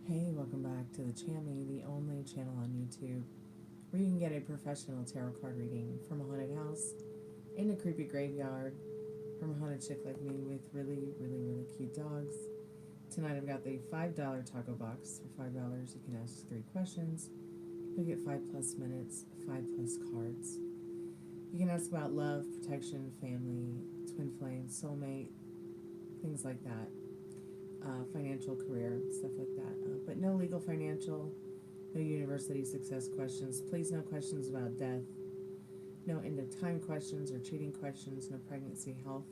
Hey, welcome back to the Chammy, the only channel on YouTube where you can get a professional tarot card reading from a haunted house, in a creepy graveyard, from a haunted chick like me with really cute dogs. Tonight I've got the $5 taco box. For $5 you can ask 3 questions. You'll get 5+ minutes, 5+ cards. You can ask about love, protection, family, twin flame, soulmate, things like that. Financial, career, stuff like that. But no legal, financial, no university success questions. Please, no questions about death. No end of time questions or cheating questions. No pregnancy, health.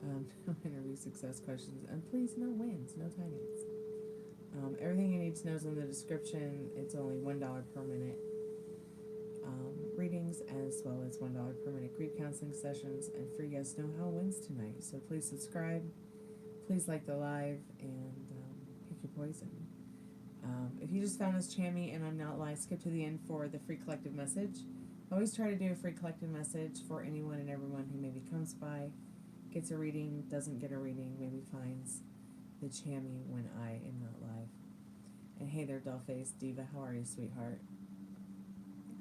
No interview success questions. And please, no wins, no timings. Everything you need to know is in the description. It's only $1 per minute readings, as well as $1 per minute grief counseling sessions, and free yes, no, how wins tonight. So please subscribe. Please like the live and pick your poison. If you just found this Chammy and I'm not live, skip to the end for the free collective message. I always try to do a free collective message for anyone and everyone who maybe comes by, gets a reading, doesn't get a reading, maybe finds the Chammy when I am not live. And hey there, doll-faced diva, how are you, sweetheart?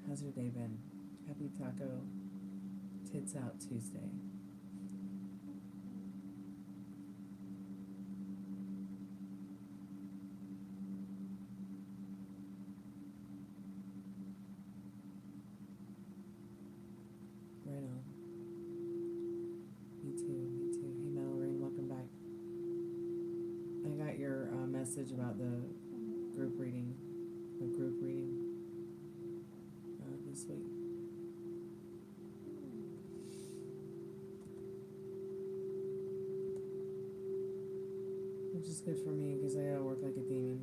How's your day been? Happy Taco Tits Out Tuesday. Right on. Me too. Hey, Mallory, welcome back. I got your message about the group reading this week. Which is good for me because I gotta work like a demon.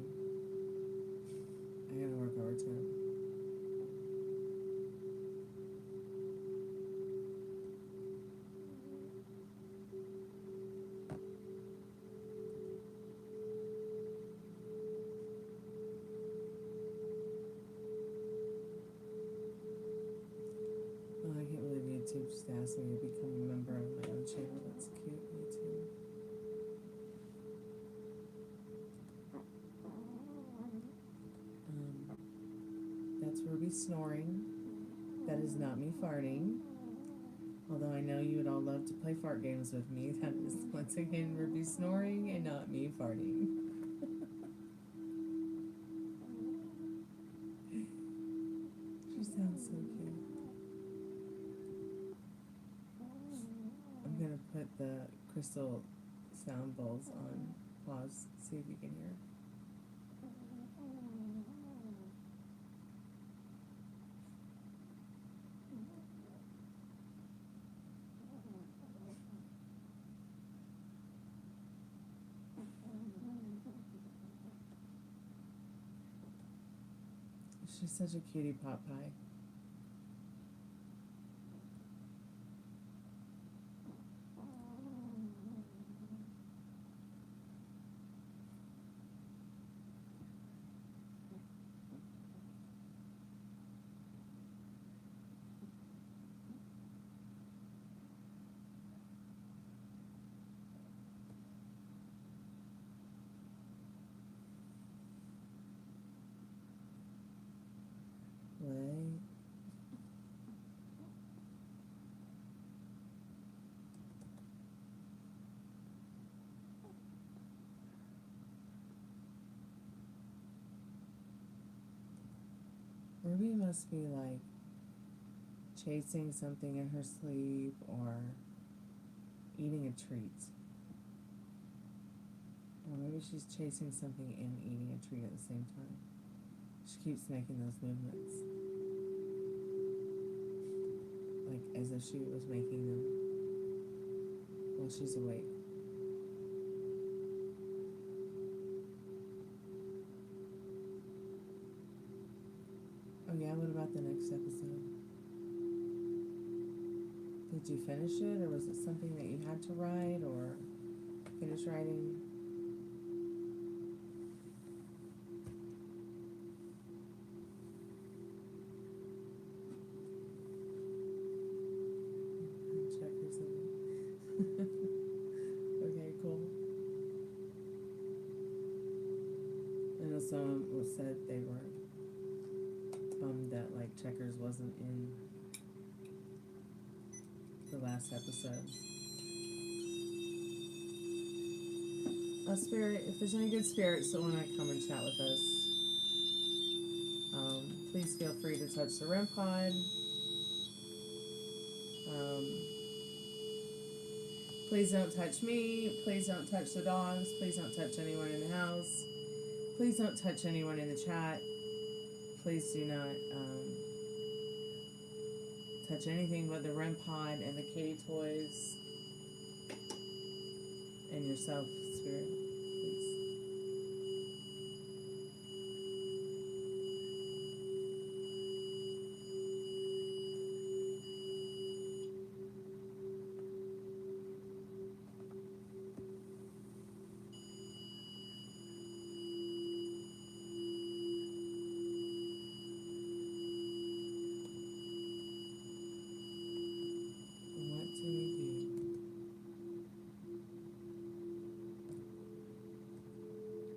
I gotta work overtime. Oh, I can't believe YouTube just asked me to become a member of my own channel. That's cute, YouTube. That's Ruby snoring. That is not me farting. Although I know you would all love to play fart games with me. That is once again Ruby snoring and not me farting. She sounds so cute. I'm gonna put the crystal sound bowls on pause, see if you can hear. She's such a cutie pot pie. Right. Ruby must be like chasing something in her sleep or eating a treat. Or maybe she's chasing something and eating a treat at the same time. She keeps making those movements. Like as if she was making them while she's awake. Oh yeah, what about the next episode? Did you finish it, or was it something that you had to write or finish writing? Check or something. Okay, cool. I know know someone said they were bummed that like Checkers wasn't in the last episode. Spirit, if there's any good spirits that want to come and chat with us, please feel free to touch the REM pod. Please don't touch me. Please don't touch the dogs. Please don't touch anyone in the house. Please don't touch anyone in the chat. Please do not touch anything but the REM pod and the kitty toys and yourself, Spirit. Please.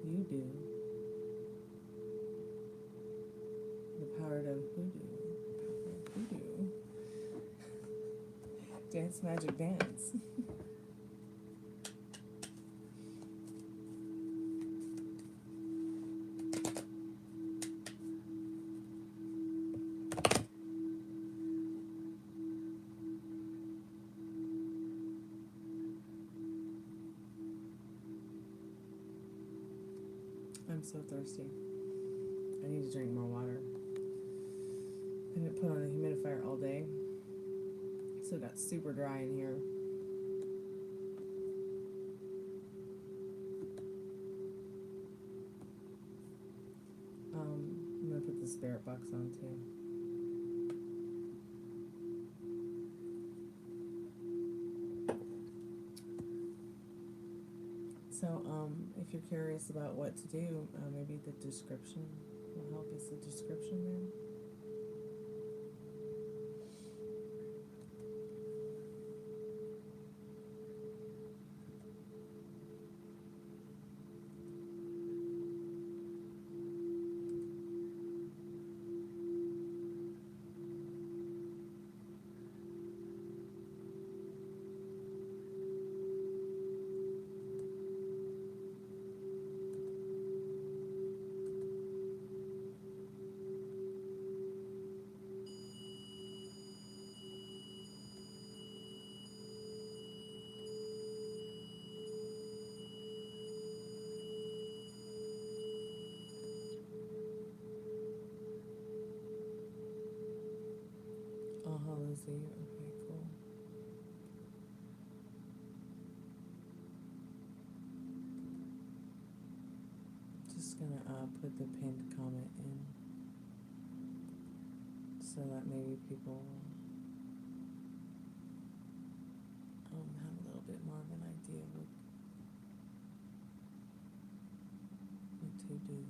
You do. The power of hoodoo. Hoodoo. Dance magic dance. I'm so thirsty. I need to drink more water. I didn't put on a humidifier all day, so it got super dry in here. I'm gonna put the spirit box on too. So, if you're curious about what to do, maybe the description will help. Is the description there? Okay, cool. Just gonna put the pinned comment in so that maybe people have a little bit more of an idea what to do.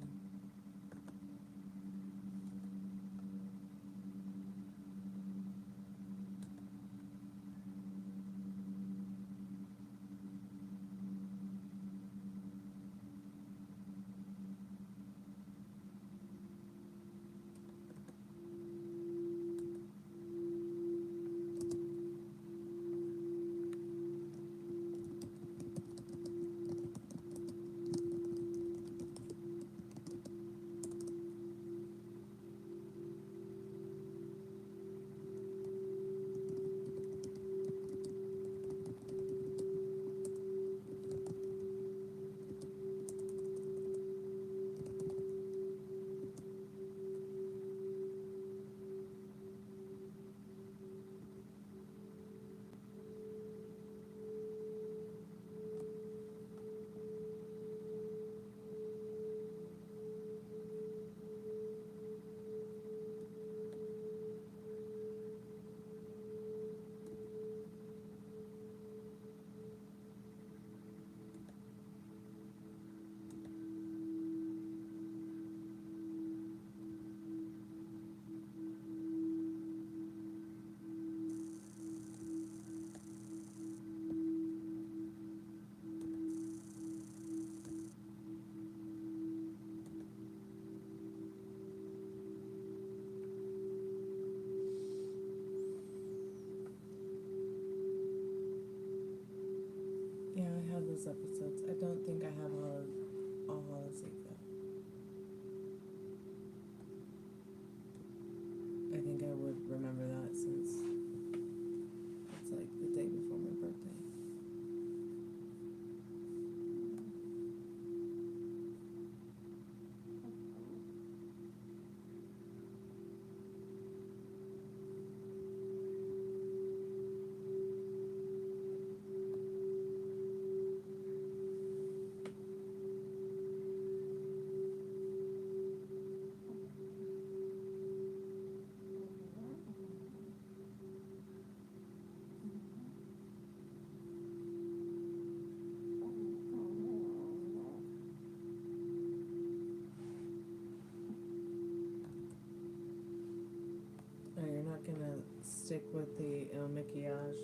stick with the maquillage?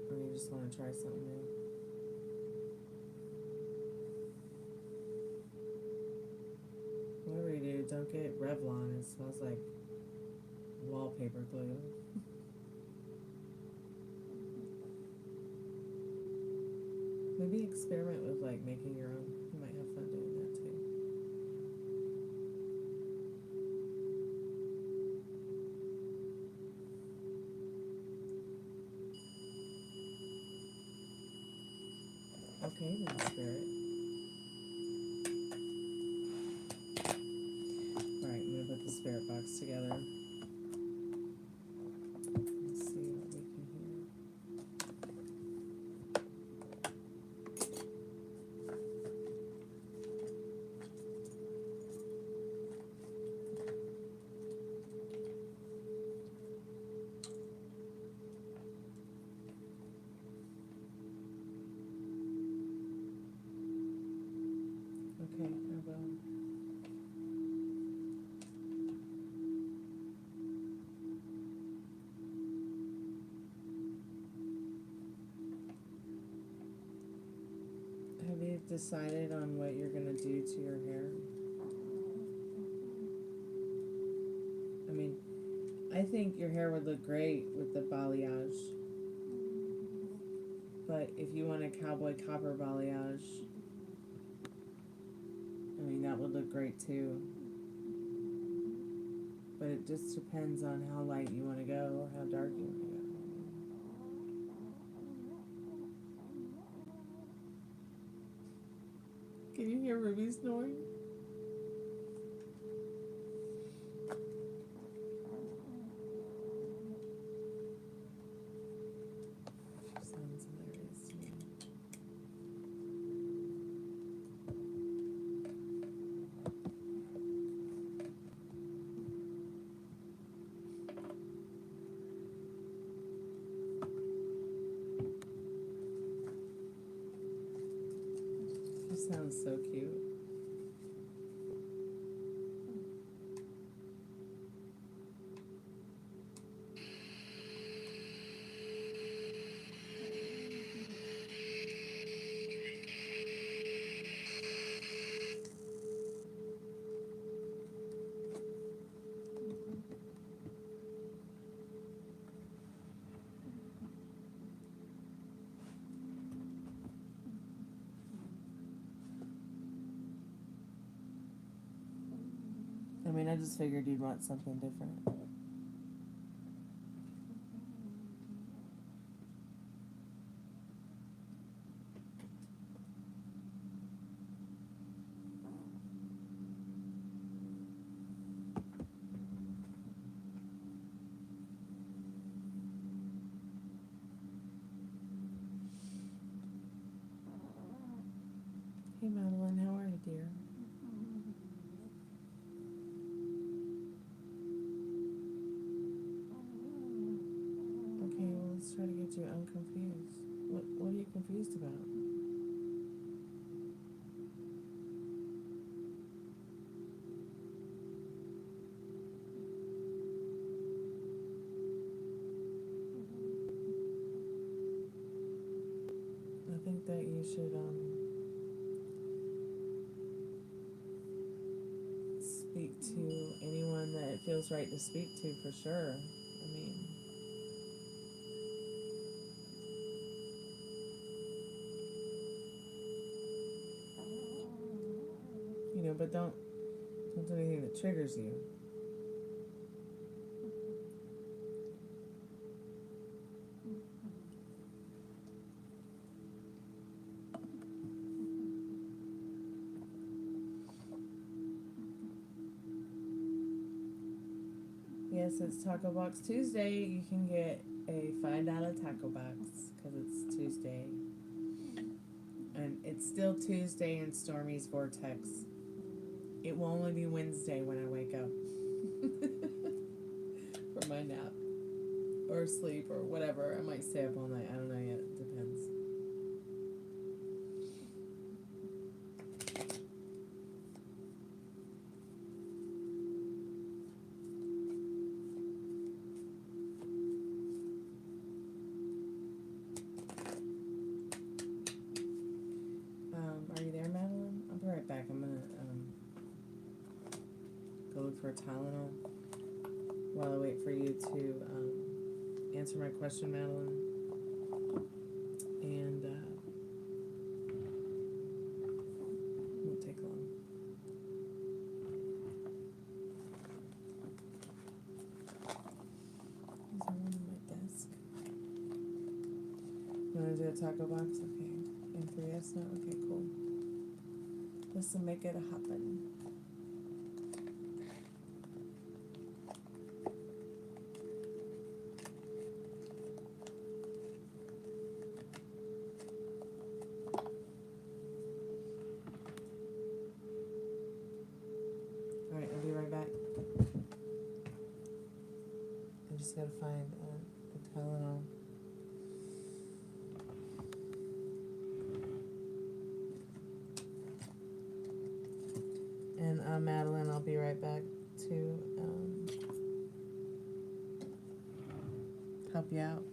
Or you just want to try something new? Whatever you do, don't get Revlon. It smells like wallpaper glue. Maybe experiment with like making your own. You might have fun doing that too. Okay, then Spirit. Alright, I'm going to put the Spirit box together. Let's see what we can hear. Okay, I will. Have you decided on what you're going to do to your hair? I mean, I think your hair would look great with the balayage. But if you want a cowboy copper balayage, I mean, that would look great too. But it just depends on how light you want to go or how dark you want to go. Can you hear Ruby snoring? Sounds hilarious to me. She sounds so cute. I mean, I just figured you'd want something different. Hey, Madeline, how are you, dear? Okay, well, let's try to get you unconfused. What are you confused about? I think that you should speak to anyone that it feels right to speak to, for sure. I mean, you know, but don't do anything that triggers you. Yes, it's Tacobox Tuesday. You can get a $5 Tacobox because it's Tuesday. And it's still Tuesday in Stormy's Vortex. It will only be Wednesday when I wake up. For my nap. Or sleep or whatever. I might stay up all night. I don't know yet. It depends. for Tylenol while I wait for you to answer my question, Madeline. And won't take long. Is there one on my desk? You want to do a Tacobox? Okay. And 3S now? Okay, cool. Let's make it happen. Alright, I'll be right back. I just gotta find the Tylenol. And Madeline, I'll be right back to help you out.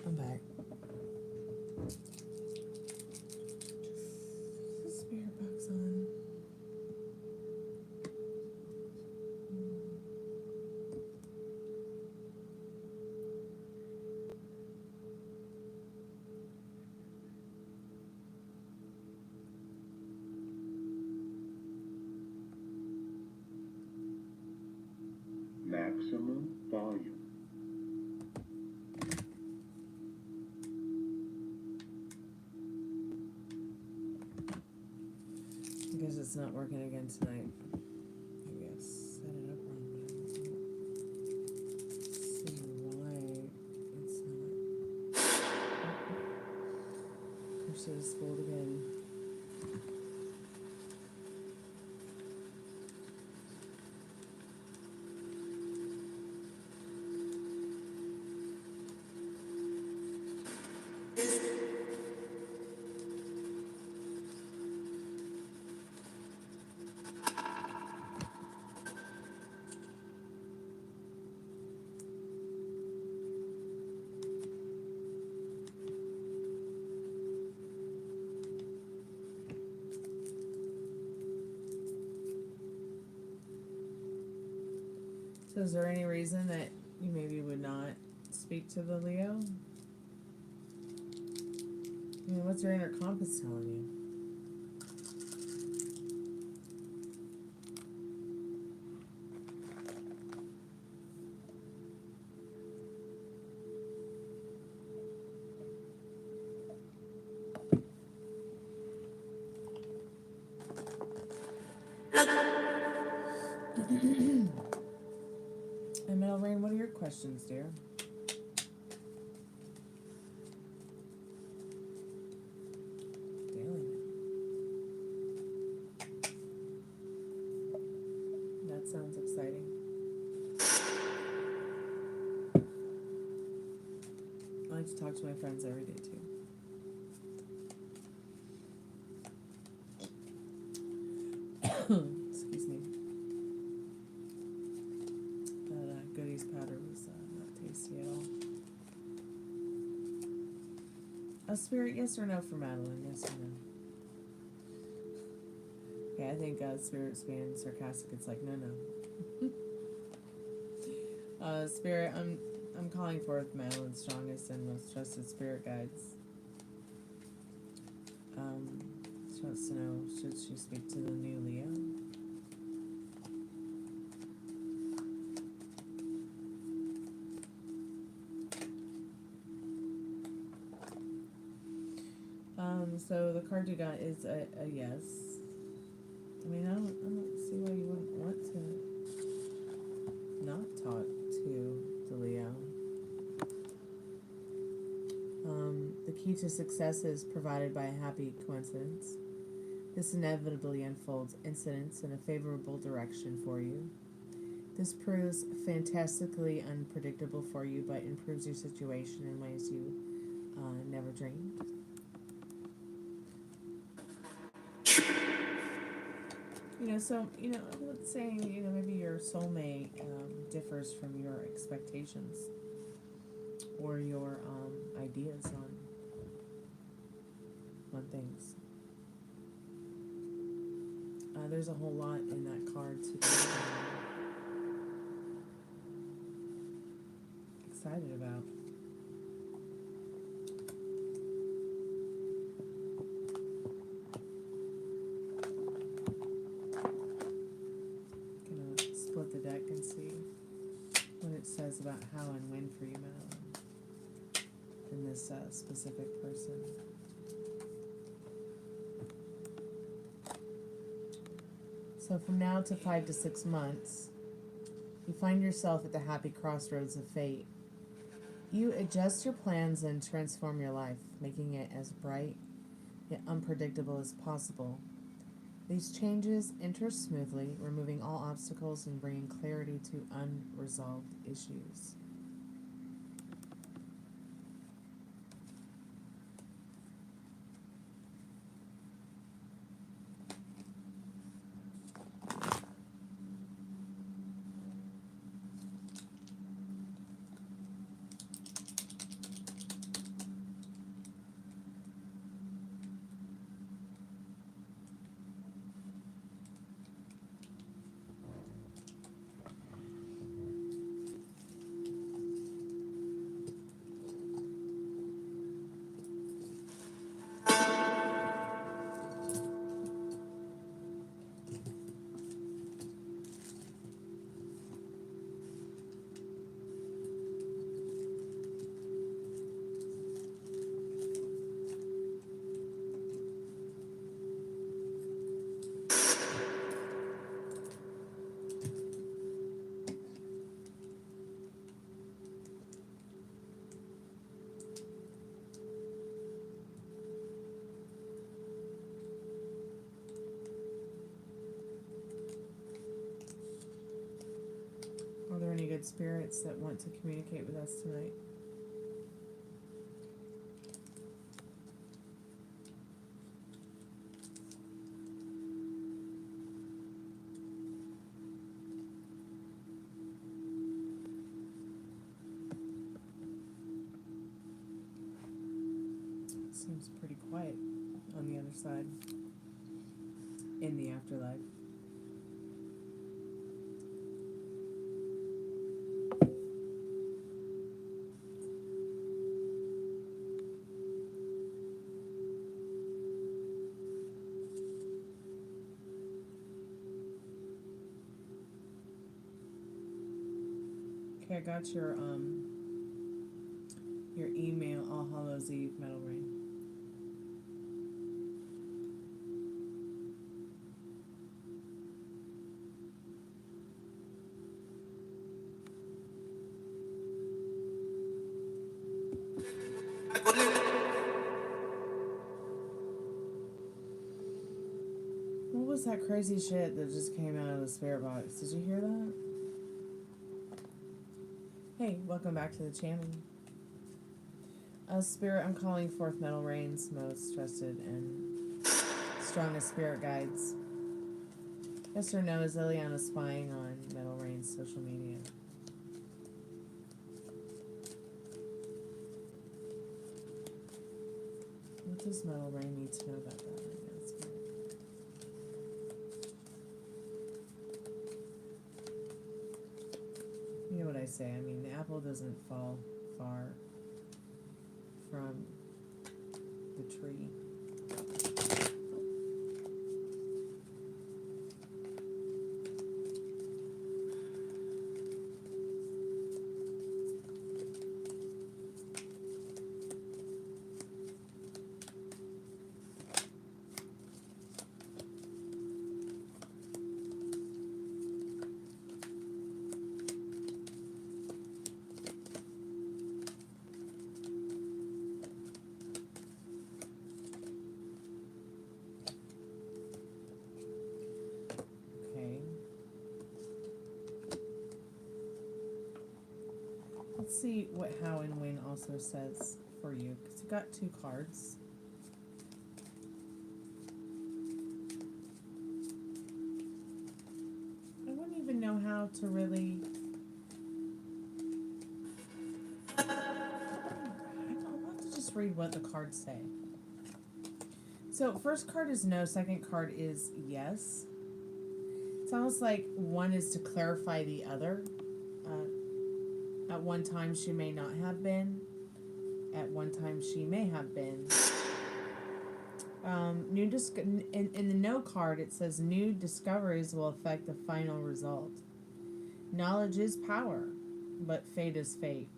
I'm back. Spirit box on. maximum volume. I guess it's not working again tonight. Maybe I set it up wrong, but I don't see why it's not. I should have spooled again. So is there any reason that you maybe would not speak to the Leo? I mean, what's your inner compass telling you? And Metal Rain, what are your questions, dear? Damn it. That sounds exciting. I like to talk to my friends every day, too. Excuse me. That goodies powder was not tasty at all. A spirit, yes or no for Madeline? Yes or no? Yeah, I think spirit's being sarcastic. It's like no. Spirit, I'm calling forth Madeline's strongest and most trusted spirit guides. She wants to know, should she speak to the new Leo? So the card you got is a yes. I mean, I don't see why you wouldn't want to not talk to the Leo. The key to success is provided by a happy coincidence. This inevitably unfolds incidents in a favorable direction for you. This proves fantastically unpredictable for you, but improves your situation in ways you never dreamed. Let's say, maybe your soulmate differs from your expectations or your ideas on things. There's a whole lot in that card to be excited about. Split the deck and see what it says about how and when for you, Madeline, in this specific person. So from now to 5 to 6 months, you find yourself at the happy crossroads of fate. You adjust your plans and transform your life, making it as bright yet unpredictable as possible. These changes enter smoothly, removing all obstacles and bringing clarity to unresolved issues. good spirits that want to communicate with us tonight. Seems pretty quiet on the other side in the afterlife. Okay, I got your email, All Hallows Eve, Metal Ring. What was that crazy shit that just came out of the spirit box? Did you hear that? Hey, welcome back to the channel. Spirit, I'm calling forth Metal Rain's most trusted and strongest spirit guides. Yes or no, is Liliana spying on Metal Rain's social media? What does Metal Rain need to know about that right now, Spirit? You know what I say, I mean, the apple doesn't fall far from the tree. Let's see what how and when also says for you, because you got two cards. I wouldn't even know how to really... I'll have to just read what the cards say. So first card is no, second card is yes. It's almost like one is to clarify the other. At one time she may not have been. At one time she may have been. In the no card it says new discoveries will affect the final result. Knowledge is power, but fate is fate.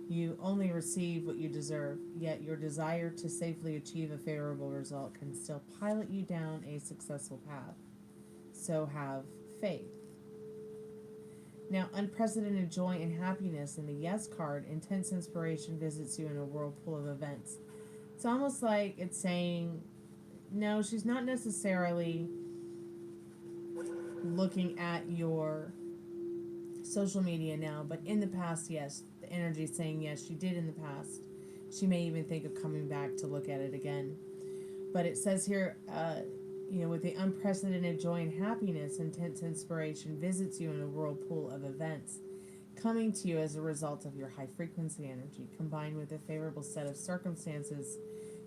You only receive what you deserve, yet your desire to safely achieve a favorable result can still pilot you down a successful path. So have faith. Now, unprecedented joy and happiness in the yes card, intense inspiration visits you in a whirlpool of events. It's almost like it's saying, no, she's not necessarily looking at your social media now, but in the past, yes, the energy is saying yes, she did in the past. She may even think of coming back to look at it again. But it says here, with the unprecedented joy and happiness, intense inspiration visits you in a whirlpool of events, coming to you as a result of your high frequency energy, combined with a favorable set of circumstances.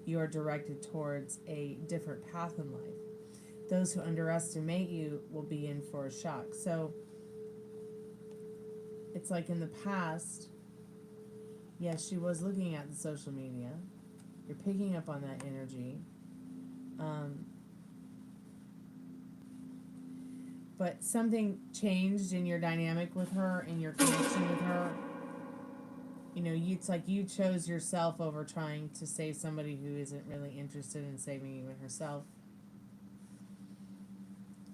You are directed towards a different path in life. Those who underestimate you will be in for a shock. So it's like in the past, yes, she was looking at the social media. You're picking up on that energy. But something changed in your dynamic with her, in your connection with her. It's like you chose yourself over trying to save somebody who isn't really interested in saving even herself.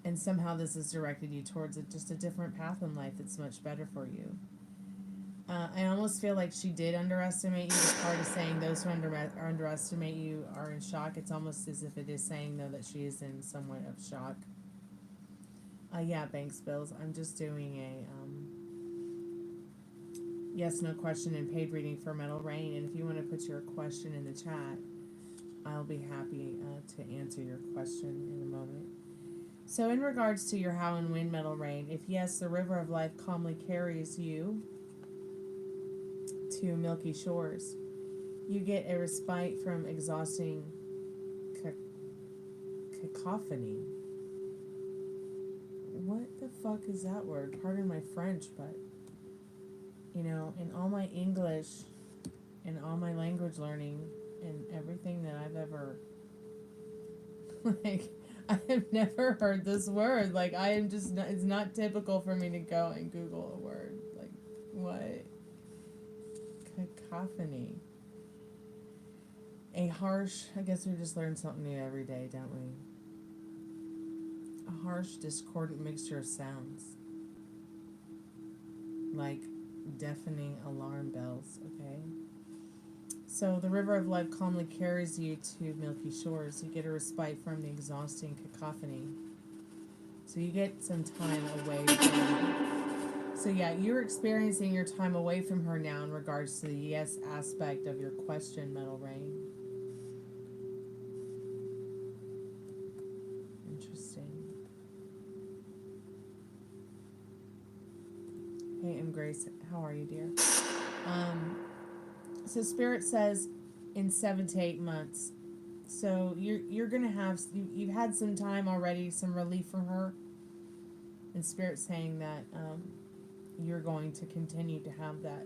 And somehow this has directed you towards just a different path in life that's much better for you. I almost feel like she did underestimate you. The card is saying those who underestimate you are in shock. It's almost as if it is saying, though, that she is in somewhat of shock. Yeah, Banks Bills. I'm just doing yes, no question and paid reading for Metal Rain. And if you want to put your question in the chat, I'll be happy to answer your question in a moment. So, in regards to your how and when, Metal Rain, if yes, the river of life calmly carries you to milky shores, you get a respite from exhausting cacophony. What the fuck is that word? Pardon my French, but you know, in all my English and all my language learning and everything that I've ever like, I have never heard this word. Like, I am just not, it's not typical for me to go and Google a word. Like, what? Cacophony. A harsh, I guess we just learn something new every day, don't we? A harsh, discordant mixture of sounds. Like deafening alarm bells, okay? So the river of life calmly carries you to milky shores. You get a respite from the exhausting cacophony. So you get some time away from... So yeah, you're experiencing your time away from her now in regards to the yes aspect of your question, Metal Rain. Interesting. Hey, M. Grace, how are you, dear? So Spirit says in 7 to 8 months. So you're gonna have you've had some time already, some relief from her, and Spirit saying that you're going to continue to have that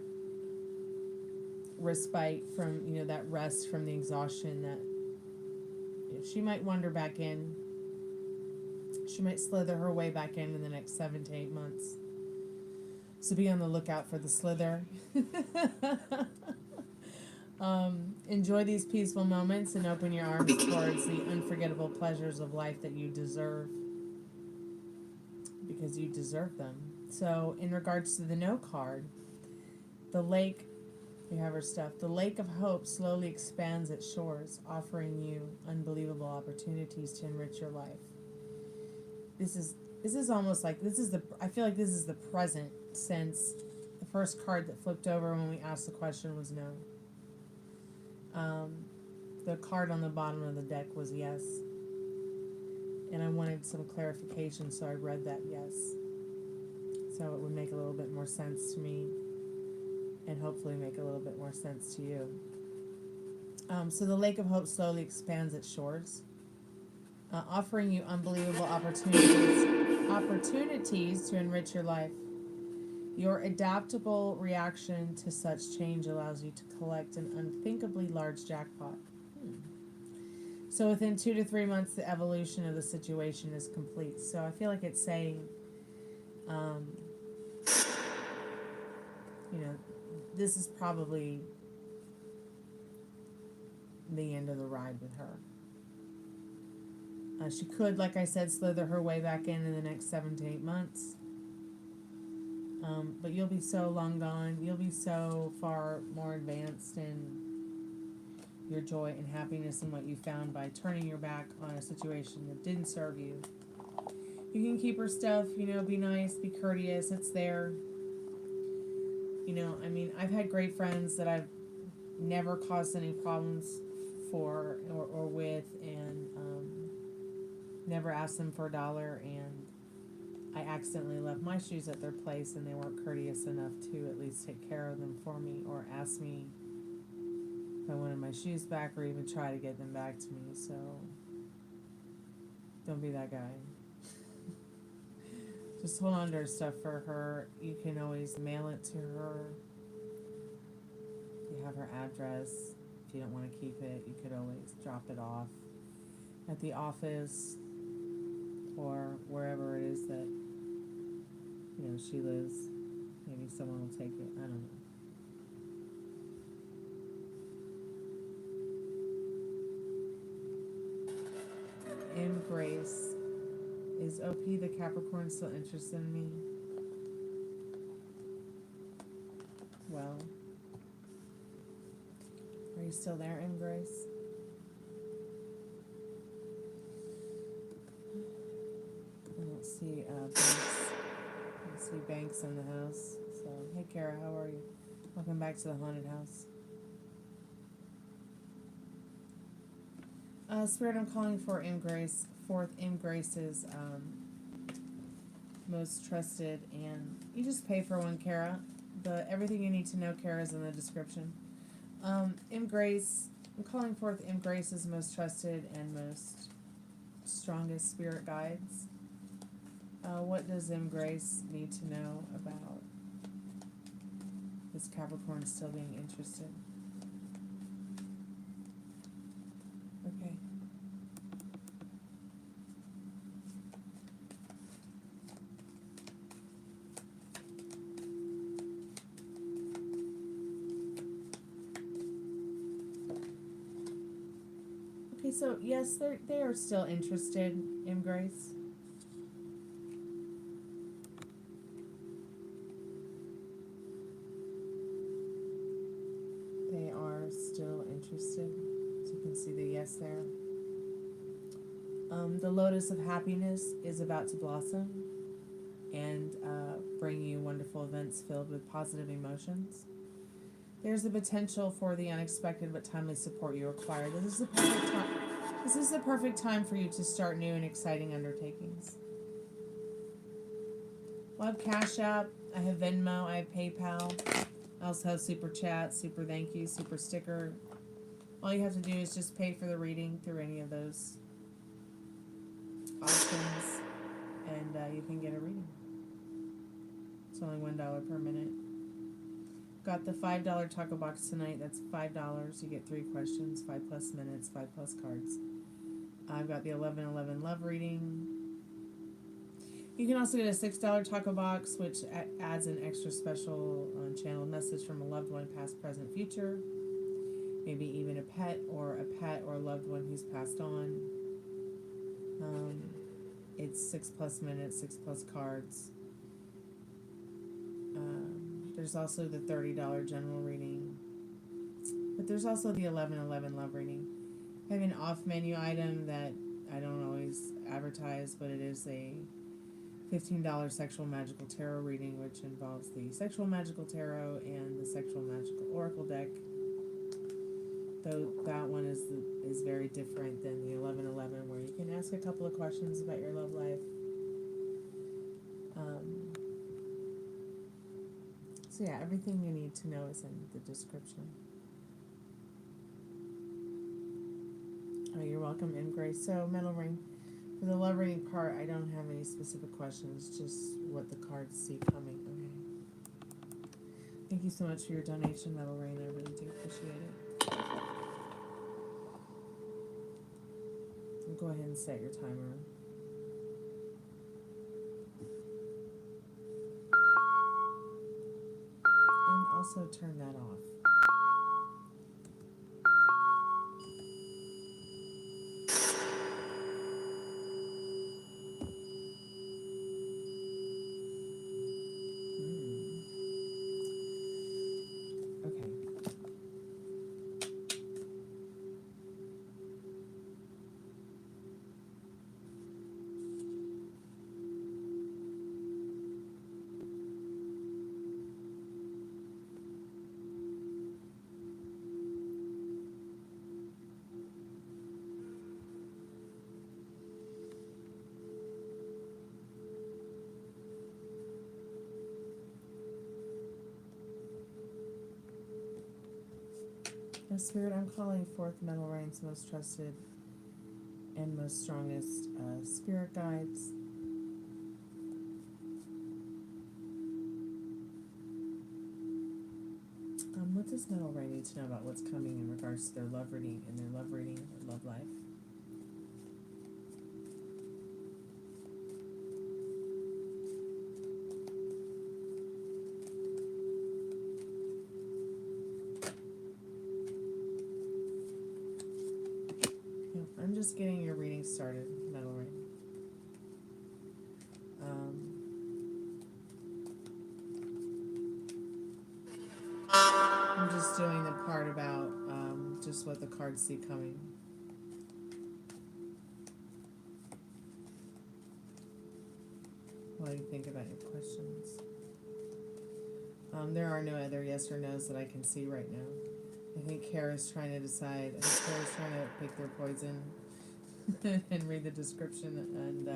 respite from, you know, that rest from the exhaustion that, you know, she might wander back in. She might slither her way back in the next 7 to 8 months. So be on the lookout for the slither. Enjoy these peaceful moments and open your arms towards the unforgettable pleasures of life that you deserve, because you deserve them. So in regards to the no card, the lake, you have her stuff. The lake of hope slowly expands its shores, offering you unbelievable opportunities to enrich your life. This is almost like, I feel like this is the present, since the first card that flipped over when we asked the question was no. The card on the bottom of the deck was yes. And I wanted some clarification, so I read that yes. So it would make a little bit more sense to me, and hopefully make a little bit more sense to you. So the Lake of Hope slowly expands its shores, offering you unbelievable opportunities to enrich your life. Your adaptable reaction to such change allows you to collect an unthinkably large jackpot. So within 2 to 3 months, the evolution of the situation is complete. So I feel like it's saying, you know, this is probably the end of the ride with her. She could, like I said, slither her way back in the next 7 to 8 months. But you'll be so long gone. You'll be so far more advanced in your joy and happiness in what you found by turning your back on a situation that didn't serve you. You can keep her stuff, you know, be nice, be courteous, it's there. You know, I mean, I've had great friends that I've never caused any problems for or with, and never asked them for $1, and I accidentally left my shoes at their place and they weren't courteous enough to at least take care of them for me or ask me if I wanted my shoes back or even try to get them back to me. So don't be that guy. Just hold on to her stuff for her. You can always mail it to her. You have her address. If you don't want to keep it, you could always drop it off at the office or wherever it is that, you know, she lives. Maybe someone will take it. I don't know. Embrace. Is OP the Capricorn still interested in me? Well, are you still there, Embrace? I don't see Banks. I don't see Banks in the house. So, hey, Kara, how are you? Welcome back to the haunted house. Spirit, I'm calling for M. Grace. Fourth, M. Grace's most trusted, and you just pay for one, Kara. But everything you need to know, Kara, is in the description. M. Grace, I'm calling forth M. Grace's most trusted and most strongest spirit guides. What does M. Grace need to know about this Capricorn still being interested? Okay. Okay, so yes, they are still interested in Grace. They are still interested. So you can see the yes there. The lotus of happiness is about to blossom and bring you wonderful events filled with positive emotions. There's the potential for the unexpected but timely support you require. This is the perfect time. This is the perfect time for you to start new and exciting undertakings. I have Cash App. I have Venmo. I have PayPal. I also have Super Chat, Super Thank You, Super Sticker. All you have to do is just pay for the reading through any of those options, and you can get a reading. It's only $1 per minute. Got the $5 Tacobox tonight. That's $5. You get 3 questions, 5+ minutes, 5+ cards. I've got the 11/11 love reading. You can also get a $6 Tacobox, which adds an extra special channeled message from a loved one, past, present, future. Maybe even a pet or a loved one who's passed on. It's 6+ minutes, 6+ cards. There's also the $30 general reading. But there's also the 11/11 love reading. I have an off menu item that I don't always advertise, but it is a $15 sexual magical tarot reading, which involves the sexual magical tarot and the sexual magical oracle deck. Though that one is very different than the 11/11, where you can ask a couple of questions about your love life. So yeah, everything you need to know is in the description. Oh, you're welcome, M. Grace. So, Metal Ring. For the love reading part, I don't have any specific questions, just what the cards see coming. Okay. Thank you so much for your donation, Metal Ring. I really do appreciate it. And go ahead and set your timer. And also turn that off. Spirit, I'm calling forth Metal Rain's most trusted and most strongest spirit guides. What does Metal Rain need to know about what's coming in regards to their love reading and their love life? I'm just getting your reading started, Metal Rain. I'm just doing the part about just what the cards see coming. While you think about your questions. There are no other yes or no's that I can see right now. I think Kara's trying to decide. I think Kara's trying to pick their poison and read the description. And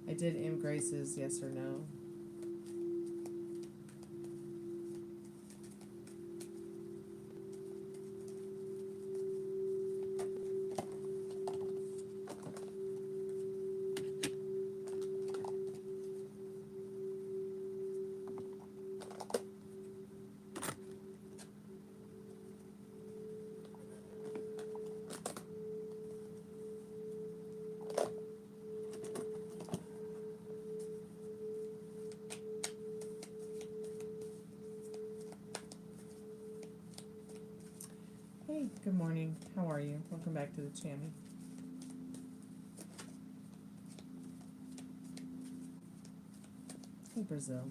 I did M. Grace's yes or no. Hey, good morning. How are you? Welcome back to the channel. Hey, Brazil.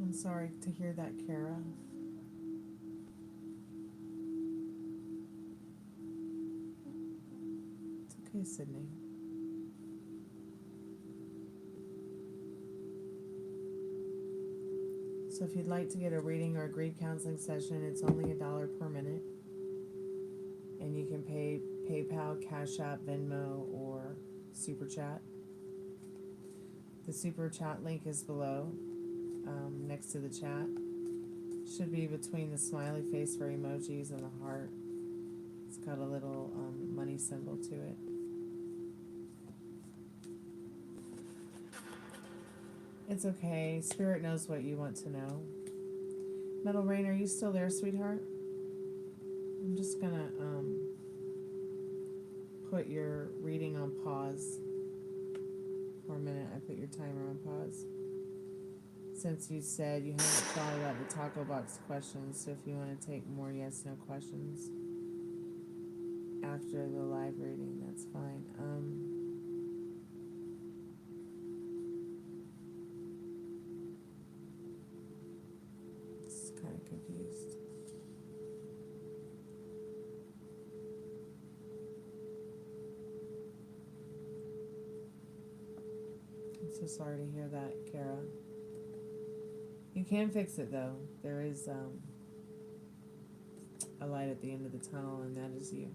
I'm sorry to hear that, Kara. It's okay, Sydney. So if you'd like to get a reading or a grief counseling session, it's only $1 per minute. And you can pay PayPal, Cash App, Venmo, or Super Chat. The Super Chat link is below, next to the chat. Should be between the smiley face for emojis and the heart. It's got a little money symbol to it. It's okay. Spirit knows what you want to know. Metal Rain, are you still there, sweetheart? I'm just gonna put your reading on pause for a minute. I put your timer on pause. Since you said you haven't thought about the Tacobox questions, so if you want to take more yes/no questions after the live reading, that's fine. Just kind of confused. I'm so sorry to hear that, Kara. You can fix it, though. There is a light at the end of the tunnel, and that is you.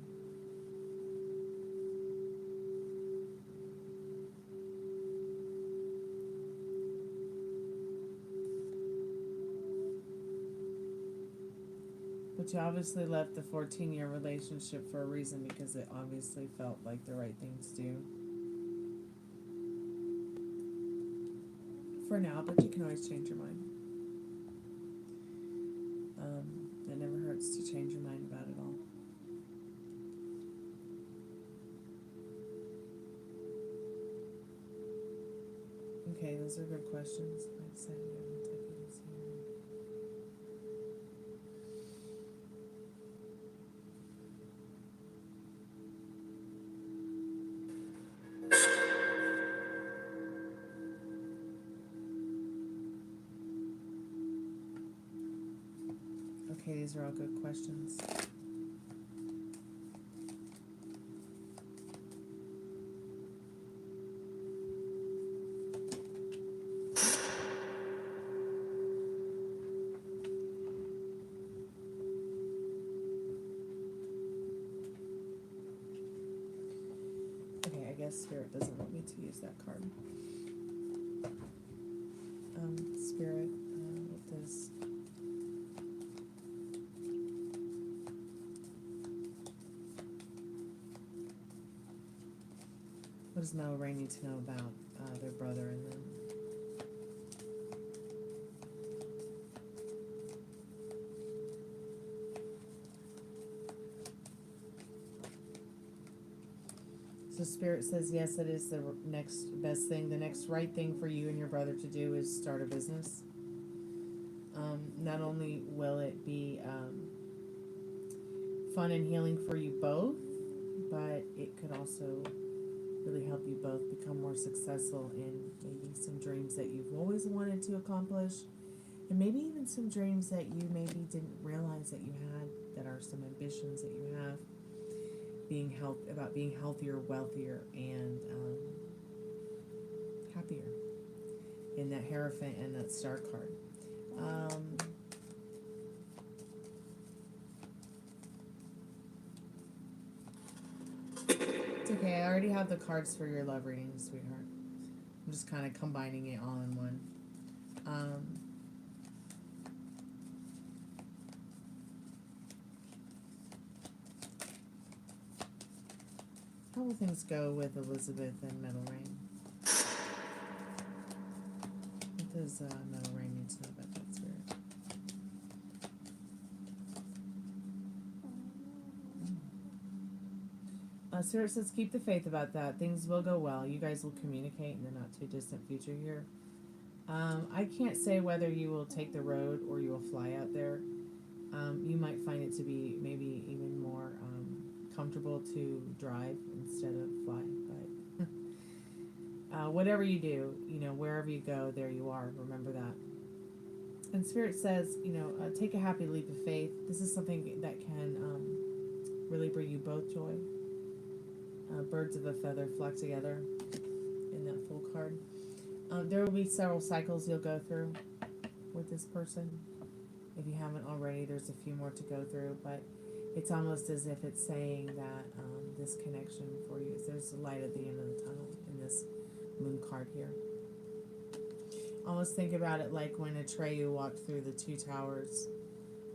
But you obviously left the 14-year relationship for a reason, because it obviously felt like the right thing to do. For now, but you can always change your mind. It never hurts to change your mind about it all. Okay, those are good questions. I decided I would take these here. Okay, these are all good questions. Okay, I guess Spirit doesn't want me to use that card. Spirit, what does... What does Mel Ray need to know about their brother and them? So Spirit says, yes, it is the next best thing. The next right thing for you and your brother to do is start a business. Not only will it be fun and healing for you both, but it could also really help you both become more successful in maybe some dreams that you've always wanted to accomplish, and maybe even some dreams that you maybe didn't realize that you had, that are some ambitions that you have, about being healthier, wealthier, and happier in that Hierophant and that Star card. It's okay, I already have the cards for your love reading, sweetheart. I'm just kind of combining it all in one. How will things go with Elizabeth and Metal Rain? What does Metal Rain need to know about that, Spirit? Spirit says, keep the faith about that. Things will go well. You guys will communicate in the not too distant future here. I can't say whether you will take the road or you will fly out there. You might find it to be maybe even more comfortable to drive instead of fly, but whatever you do, wherever you go, there you are. Remember that. And Spirit says, take a happy leap of faith. This is something that can really bring you both joy. Birds of a feather flock together in that full card. There will be several cycles you'll go through with this person. If you haven't already, there's a few more to go through, but it's almost as if it's saying that this connection for you, there's a light at the end of the tunnel in this moon card here. Almost think about it like when Atreyu walked through the two towers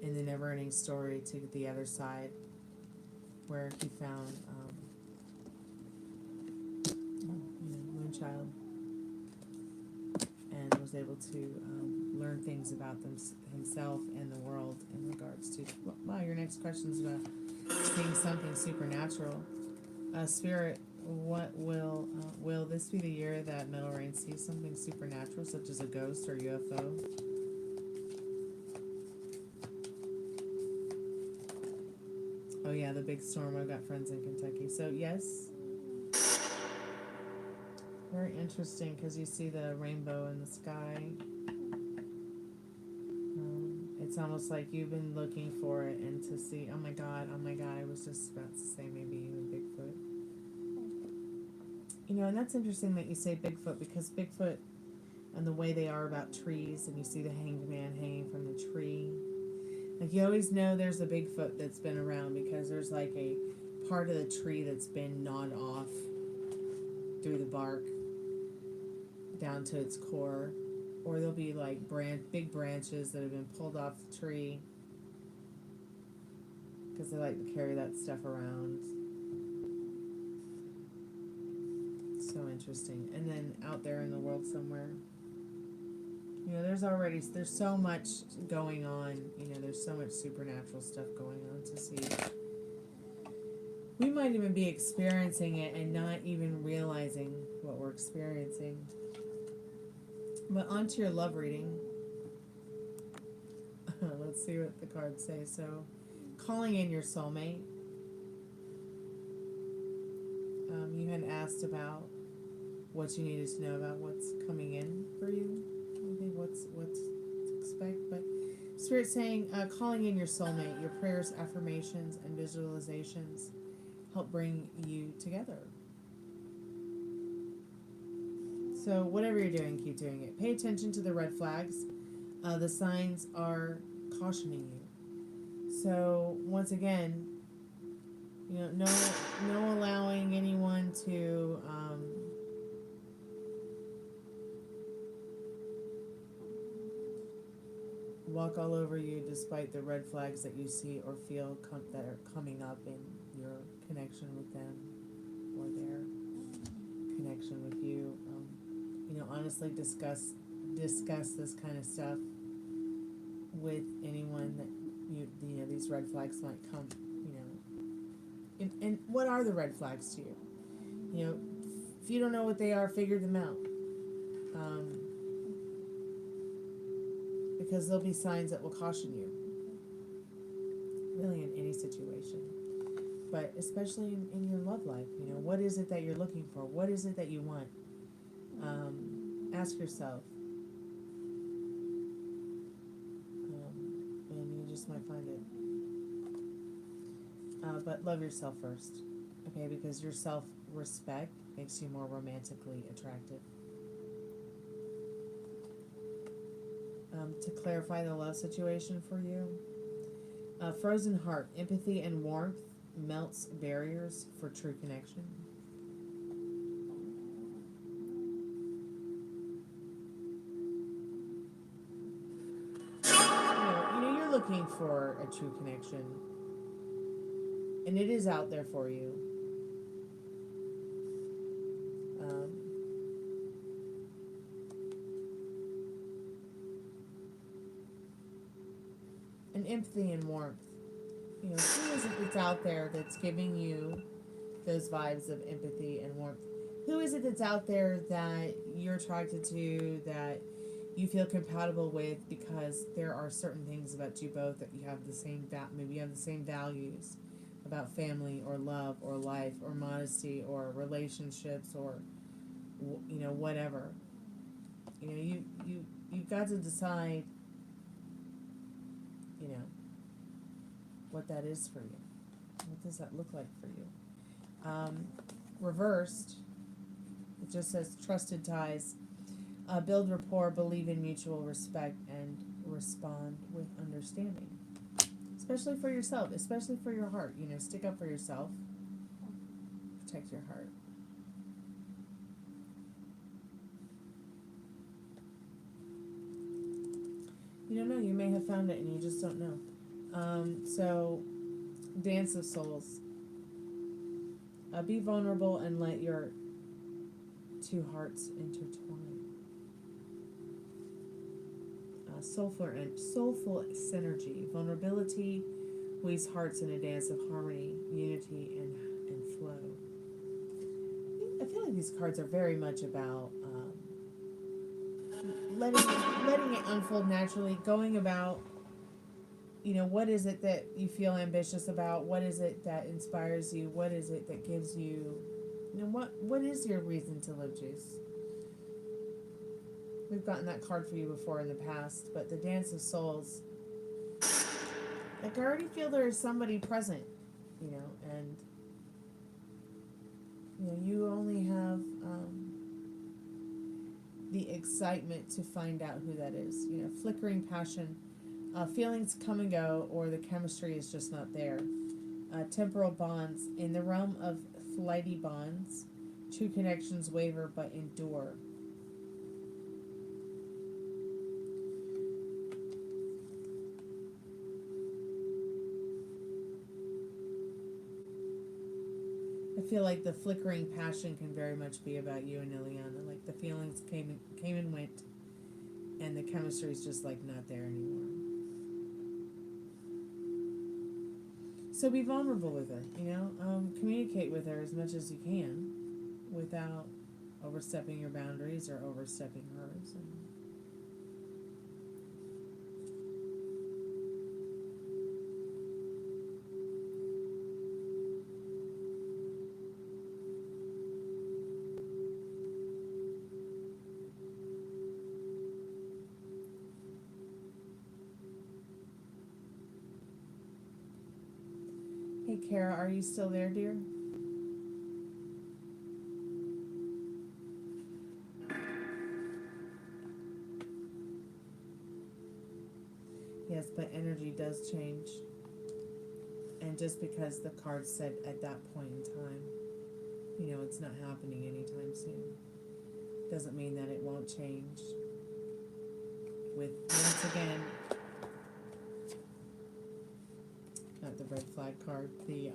in the Neverending Story to the other side, where he found Moonchild and was able to learn things about himself and the world in regards to, wow, your next question is about seeing something supernatural. Spirit, what will this be the year that Metal Rain sees something supernatural, such as a ghost or UFO? Oh yeah, the big storm. I've got friends in Kentucky. So yes, very interesting, because you see the rainbow in the sky. It's almost like you've been looking for it, and to see, oh my god, I was just about to say maybe even Bigfoot. And that's interesting that you say Bigfoot, because Bigfoot and the way they are about trees, and you see the hanged man hanging from the tree. Like, you always know there's a Bigfoot that's been around, because there's like a part of the tree that's been gnawed off through the bark down to its core. Or there'll be like big branches that have been pulled off the tree, because they like to carry that stuff around. So interesting. And then out there in the world somewhere, there's so much going on. There's so much supernatural stuff going on to see. We might even be experiencing it and not even realizing what we're experiencing. But on to your love reading. Let's see what the cards say. So, calling in your soulmate. You had asked about what you needed to know about what's coming in for you. I think what's to expect. But Spirit saying, calling in your soulmate, your prayers, affirmations, and visualizations help bring you together. So whatever you're doing, keep doing it. Pay attention to the red flags. The signs are cautioning you. So once again, no allowing anyone to walk all over you despite the red flags that you see or feel that are coming up in your connection with them or their connection with you. Honestly discuss this kind of stuff with anyone that these red flags might come. And what are the red flags to you? If you don't know what they are, figure them out. Because there'll be signs that will caution you. Really in any situation. But especially in your love life. What is it that you're looking for? What is it that you want? Ask yourself. And you just might find it. But love yourself first. Okay, because your self-respect makes you more romantically attractive. To clarify the love situation for you. Frozen heart, empathy and warmth melts barriers for true connection. You're looking for a true connection. And it is out there for you. And empathy and warmth. Who is it that's out there that's giving you those vibes of empathy and warmth? Who is it that's out there that you're attracted to, that you feel compatible with because there are certain things about you both that you have the same, maybe you have the same values about family or love or life or modesty or relationships or, whatever. You've got to decide, what that is for you. What does that look like for you? Reversed, it just says trusted ties. Build rapport, believe in mutual respect, and respond with understanding. Especially for yourself, especially for your heart. Stick up for yourself. Protect your heart. You don't know. You may have found it and you just don't know. So, Dance of Souls. Be vulnerable and let your two hearts intertwine. Soulful synergy. Vulnerability weaves hearts in a dance of harmony, unity, and flow. I feel like these cards are very much about letting it unfold naturally, going about, what is it that you feel ambitious about? What is it that inspires you? What is it that gives you, what is your reason to live, Juice? We've gotten that card for you before in the past, but the Dance of Souls, I already feel there is somebody present, and, you only have the excitement to find out who that is. Flickering passion, feelings come and go, or the chemistry is just not there. Temporal bonds. In the realm of flighty bonds, true connections waver but endure. I feel like the flickering passion can very much be about you and Ileana. Like the feelings came and went, and the chemistry is just like not there anymore. So be vulnerable with her, communicate with her as much as you can without overstepping your boundaries or overstepping hers. Kara, are you still there, dear? Yes, but energy does change. And just because the card said at that point in time, you know, it's not happening anytime soon, doesn't mean that it won't change. With, once again, not the red flag card, the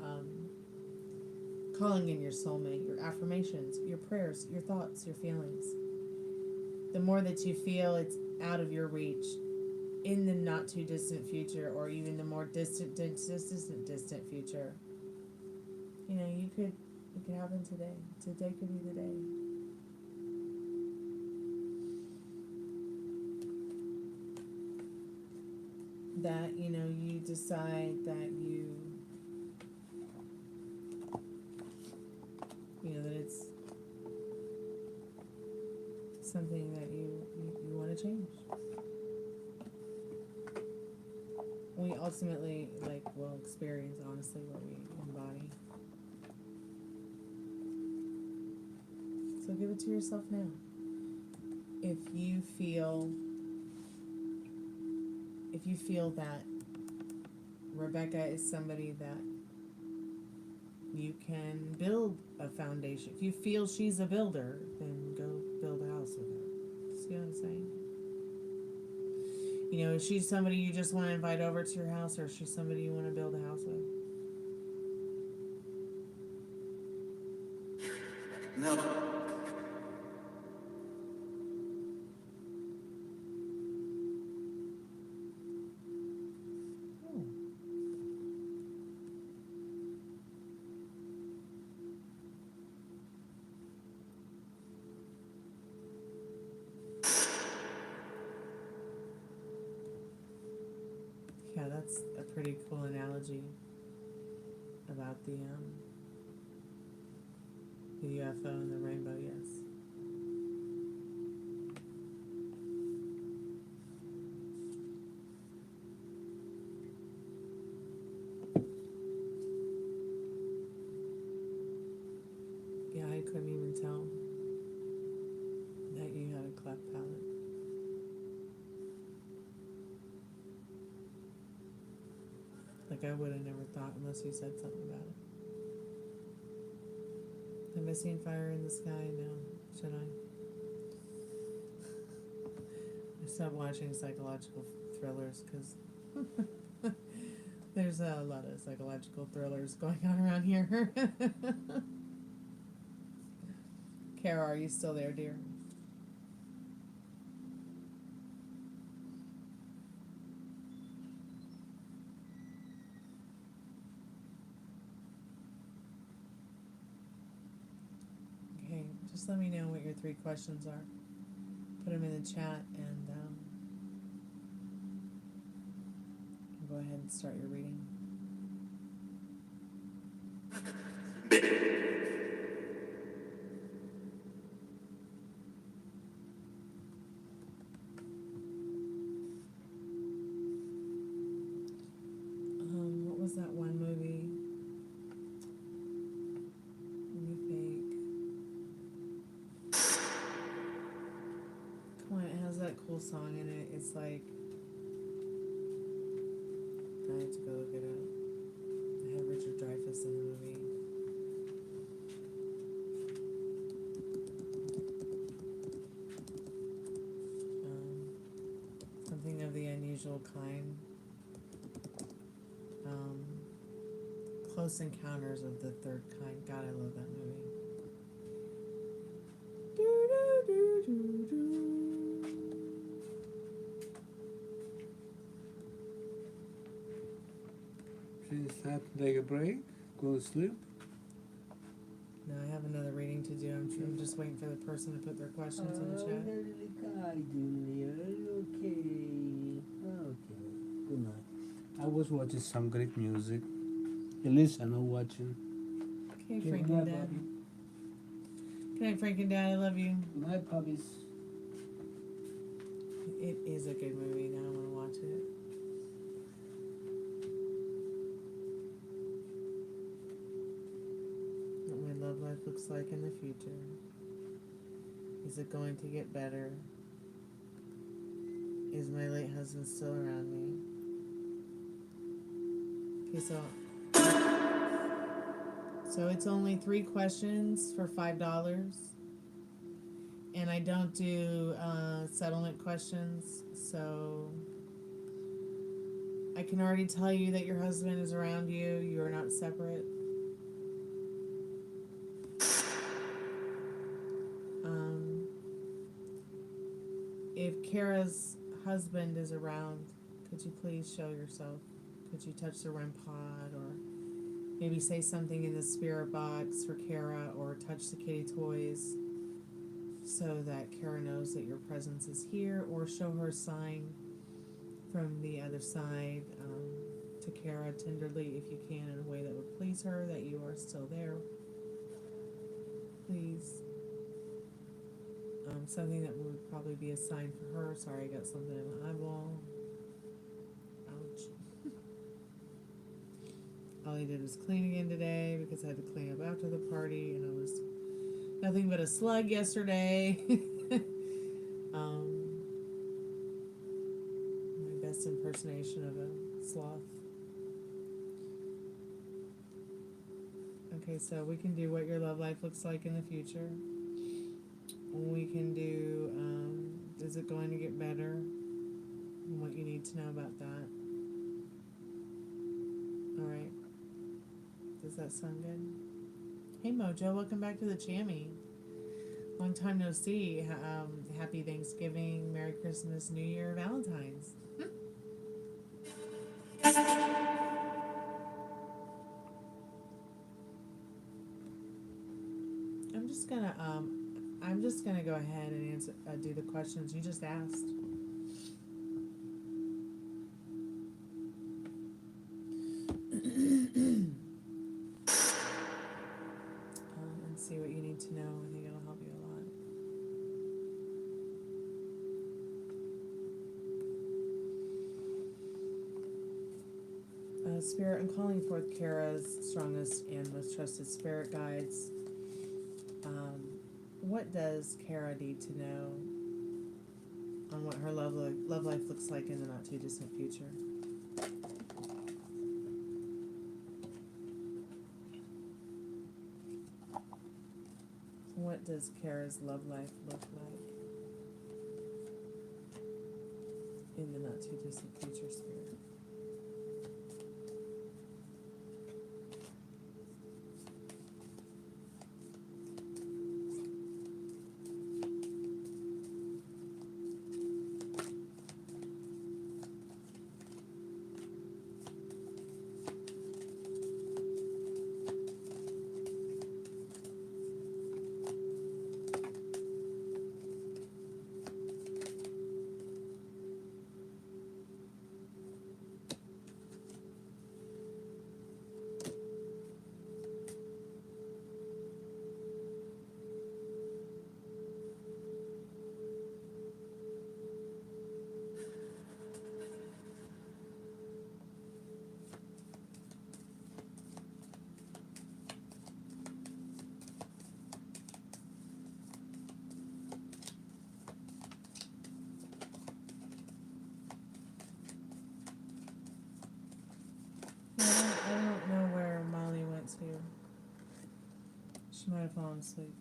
calling in your soulmate, your affirmations, your prayers, your thoughts, your feelings. The more that you feel it's out of your reach in the not too distant future, or even the more distant future, you know, it could happen today. Today could be the day. That, you know, you decide that you know, that it's something that you want to change. We ultimately, like, will experience, honestly, what we embody. So give it to yourself now. If you feel that Rebecca is somebody that you can build a foundation. If you feel she's a builder, then go build a house with her. See what I'm saying? You know, is she somebody you just want to invite over to your house, or is she somebody you want to build a house with? No. Yeah, that's a pretty cool analogy about the UFO and the rainbow, yes. Yeah, I couldn't even tell that you had a cleft palate. Like, I would have never thought unless you said something about it. Have I seen fire in the sky? No. Should I? I stopped watching psychological thrillers because there's a lot of psychological thrillers going on around here. Kara, are you still there, dear? Okay, just let me know what your 3 questions are. Put them in the chat, and go ahead and start your reading. What was that one movie? Let me think. Come on, it has that cool song in it. It's like, I have to go look it up. I had Richard Dreyfuss in the movie. Something of the unusual kind. Close Encounters of the Third Kind. God, I love that movie. It's time to take a break, go to sleep. No, I have another reading to do. I'm just waiting for the person to put their questions in the chat. Okay. Good night. I was watching some great music. At least I know watching. Okay, Frank and Dad. Good night, Frank and Dad. I love you. Good night, puppies. It is a good movie. Now I want to watch it. looks like in the future. Is it going to get better? Is my late husband still around me? Okay, so it's only 3 questions for $5. And I don't do settlement questions, so I can already tell you that your husband is around you. You are not separate. If Kara's husband is around, could you please show yourself? Could you touch the REM pod, or maybe say something in the spirit box for Kara, or touch the kitty toys so that Kara knows that your presence is here, or show her a sign from the other side to Kara tenderly, if you can, in a way that would please her, that you are still there. Please. Something that would probably be a sign for her. Sorry, I got something in my eyeball. Ouch. All I did was clean again today because I had to clean up after the party, and I was nothing but a slug yesterday. My best impersonation of a sloth. Okay, so we can do what your love life looks like in the future. We can do, is it going to get better? And what you need to know about that. Alright. Does that sound good? Hey Mojo, welcome back to the Chammy. Long time no see. Happy Thanksgiving, Merry Christmas, New Year, Valentine's. I'm just gonna go ahead and answer, do the questions you just asked. And see what you need to know. I think it'll help you a lot. Spirit, I'm calling forth Kara's strongest and most trusted spirit guides. What does Kara need to know on what her love life looks like in the not too distant future? What does Kara's love life look like in the not too distant future, Spirit? I don't know where Molly went to. She might have fallen asleep.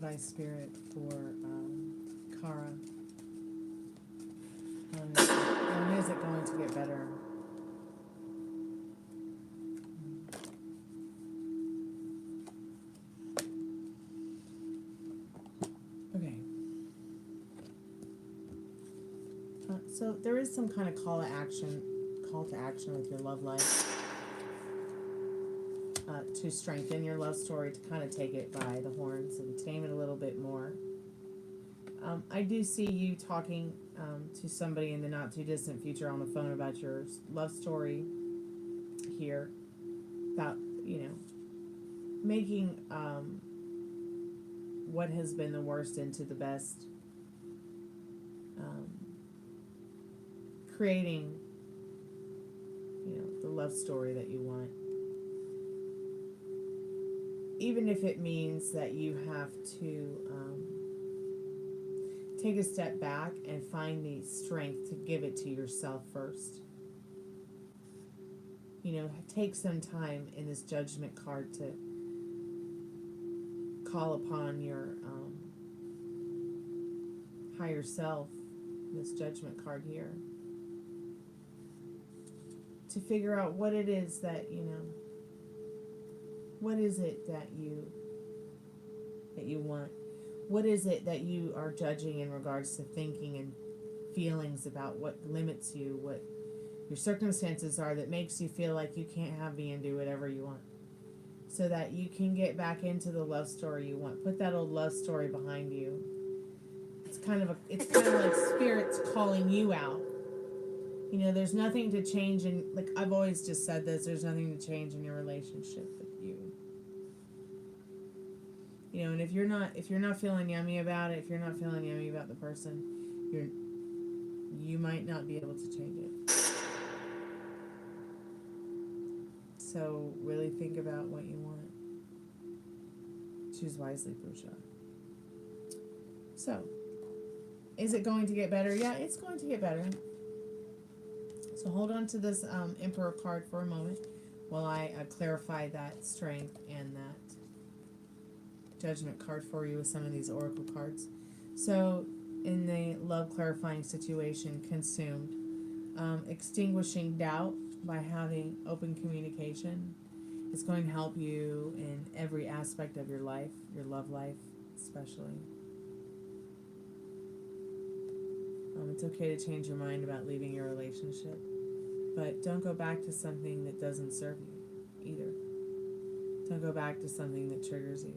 by Spirit for Kara. When is it going to get better? Okay. So there is some kind of call to action with your love life to strengthen your love story, to kind of take it by the horns and tame it a little bit more. I do see you talking to somebody in the not too distant future on the phone about your love story here, about, making what has been the worst into the best, creating, the love story that you want. Even if it means that you have to take a step back and find the strength to give it to yourself first. Take some time in this Judgment card to call upon your higher self, this Judgment card here, to figure out what it is that, what is it that you want? What is it that you are judging in regards to thinking and feelings about what limits you, what your circumstances are that makes you feel like you can't have me and do whatever you want, so that you can get back into the love story you want. Put that old love story behind you. It's kind of like Spirit's calling you out. There's nothing to change in, like I've always just said this, there's nothing to change in your relationship with you. And if you're not feeling yummy about it, if you're not feeling yummy about the person, you might not be able to change it. So really think about what you want. Choose wisely, Pusha. So, is it going to get better? Yeah, it's going to get better. So hold on to this Emperor card for a moment while I clarify that strength and that Judgment card for you with some of these Oracle cards. So in the love clarifying situation, consumed, extinguishing doubt by having open communication is going to help you in every aspect of your life, your love life especially. It's okay to change your mind about leaving your relationship, but don't go back to something that doesn't serve you either. Don't go back to something that triggers you.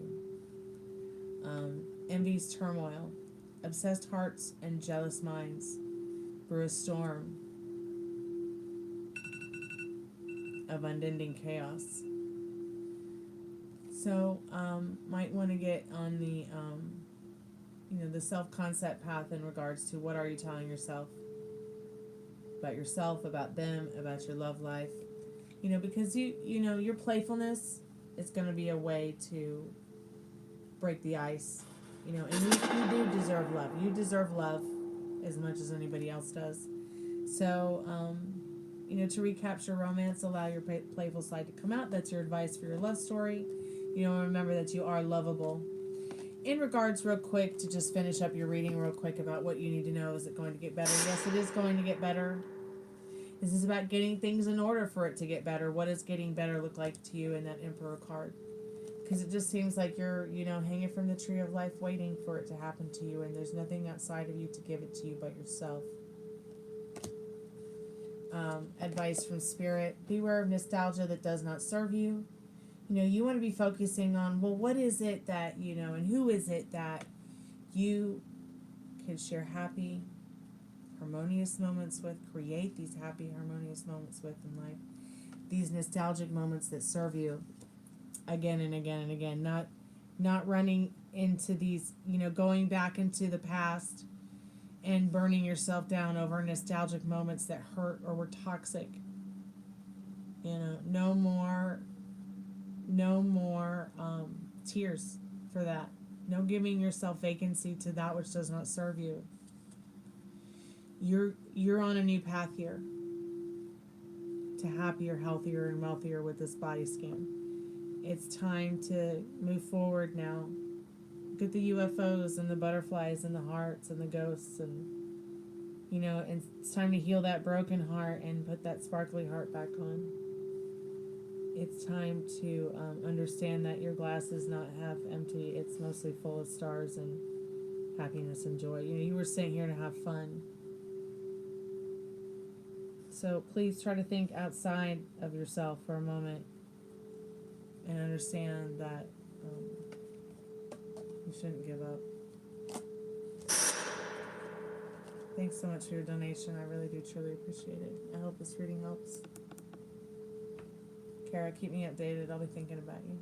Envy's turmoil, obsessed hearts and jealous minds brew a storm of unending chaos. So, might want to get on the the self-concept path in regards to what are you telling yourself about them, about your love life. Because your playfulness is going to be a way to break the ice. And you do deserve love. You deserve love as much as anybody else does. So, to recapture romance, allow your playful side to come out. That's your advice for your love story. Remember that you are lovable. In regards, real quick, to just finish up your reading real quick about what you need to know, is it going to get better? Yes, it is going to get better. This is about getting things in order for it to get better. What does getting better look like to you in that Emperor card? Because it just seems like you're, hanging from the tree of life waiting for it to happen to you, and there's nothing outside of you to give it to you but yourself. Advice from Spirit: beware of nostalgia that does not serve you. You want to be focusing on, well, what is it that, and who is it that you can share happy, harmonious moments with, create these happy, harmonious moments with in life, these nostalgic moments that serve you again and again and again, not running into these, going back into the past and burning yourself down over nostalgic moments that hurt or were toxic. No more tears for that. No giving yourself vacancy to that which does not serve you. You're on a new path here to happier, healthier, and wealthier with this body scan. It's time to move forward now. Look at the UFOs and the butterflies and the hearts and the ghosts, and you know, and it's time to heal that broken heart and put that sparkly heart back on. It's time to understand that your glass is not half empty. It's mostly full of stars and happiness and joy. You know, you were sitting here to have fun. So please try to think outside of yourself for a moment and understand that you shouldn't give up. Thanks so much for your donation. I really do truly appreciate it. I hope this reading helps. Kara, keep me updated. I'll be thinking about you.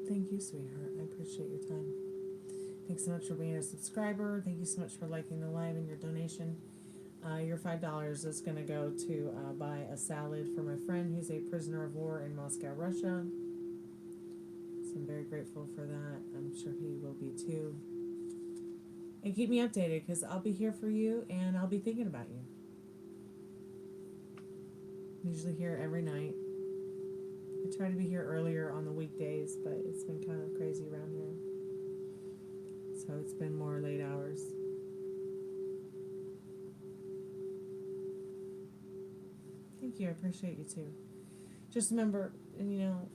Thank you, sweetheart. I appreciate your time. Thanks so much for being a subscriber. Thank you so much for liking the live and your donation. Your $5 is going to go to buy a salad for my friend who's a prisoner of war in Moscow, Russia. So I'm very grateful for that. I'm sure he will be too. And keep me updated because I'll be here for you and I'll be thinking about you. I'm usually here every night. I try to be here earlier on the weekdays, but it's been kind of crazy around here. So it's been more late hours. Thank you. I appreciate you too. Just remember, you know,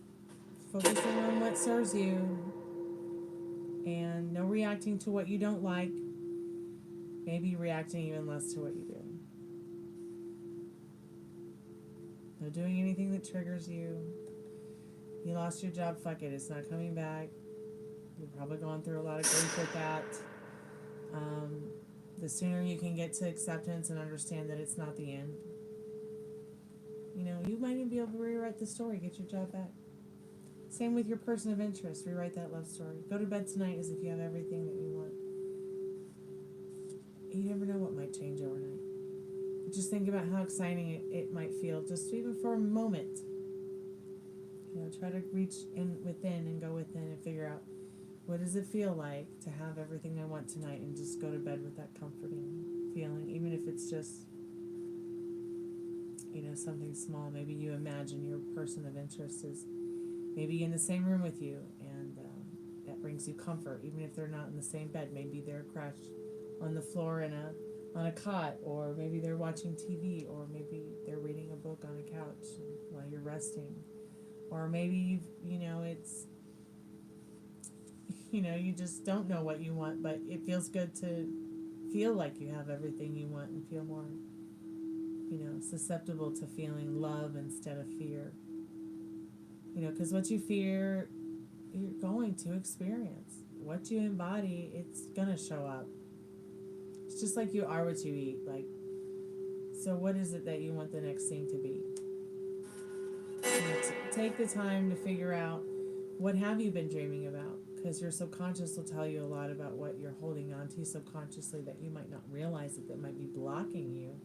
focusing on what serves you and no reacting to what you don't like. Maybe reacting even less to what you do. No doing anything that triggers you. You lost your job, fuck it, it's not coming back. You're probably going through a lot of grief with that. The sooner you can get to acceptance and understand that it's not the end. You know, you might even be able to rewrite the story, get your job back. Same with your person of interest, rewrite that love story. Go to bed tonight as if you have everything that you want. You never know what might change overnight. Just think about how exciting it might feel, just even for a moment. You know, try to reach in within and go within and figure out what does it feel like to have everything I want tonight and just go to bed with that comforting feeling, even if it's just, you know, something small. Maybe you imagine your person of interest is maybe in the same room with you, and that brings you comfort, even if they're not in the same bed. Maybe they're crashed on the floor on a cot, or maybe they're watching TV, or maybe they're reading a book on a couch while you're resting. Or maybe, you know, it's, you know, you just don't know what you want, but it feels good to feel like you have everything you want and feel more, you know, susceptible to feeling love instead of fear. You know, because what you fear, you're going to experience. What you embody, it's going to show up. It's just like you are what you eat. Like, so what is it that you want the next thing to be? Take the time to figure out what have you been dreaming about, because your subconscious will tell you a lot about what you're holding on to subconsciously that you might not realize it, that might be blocking you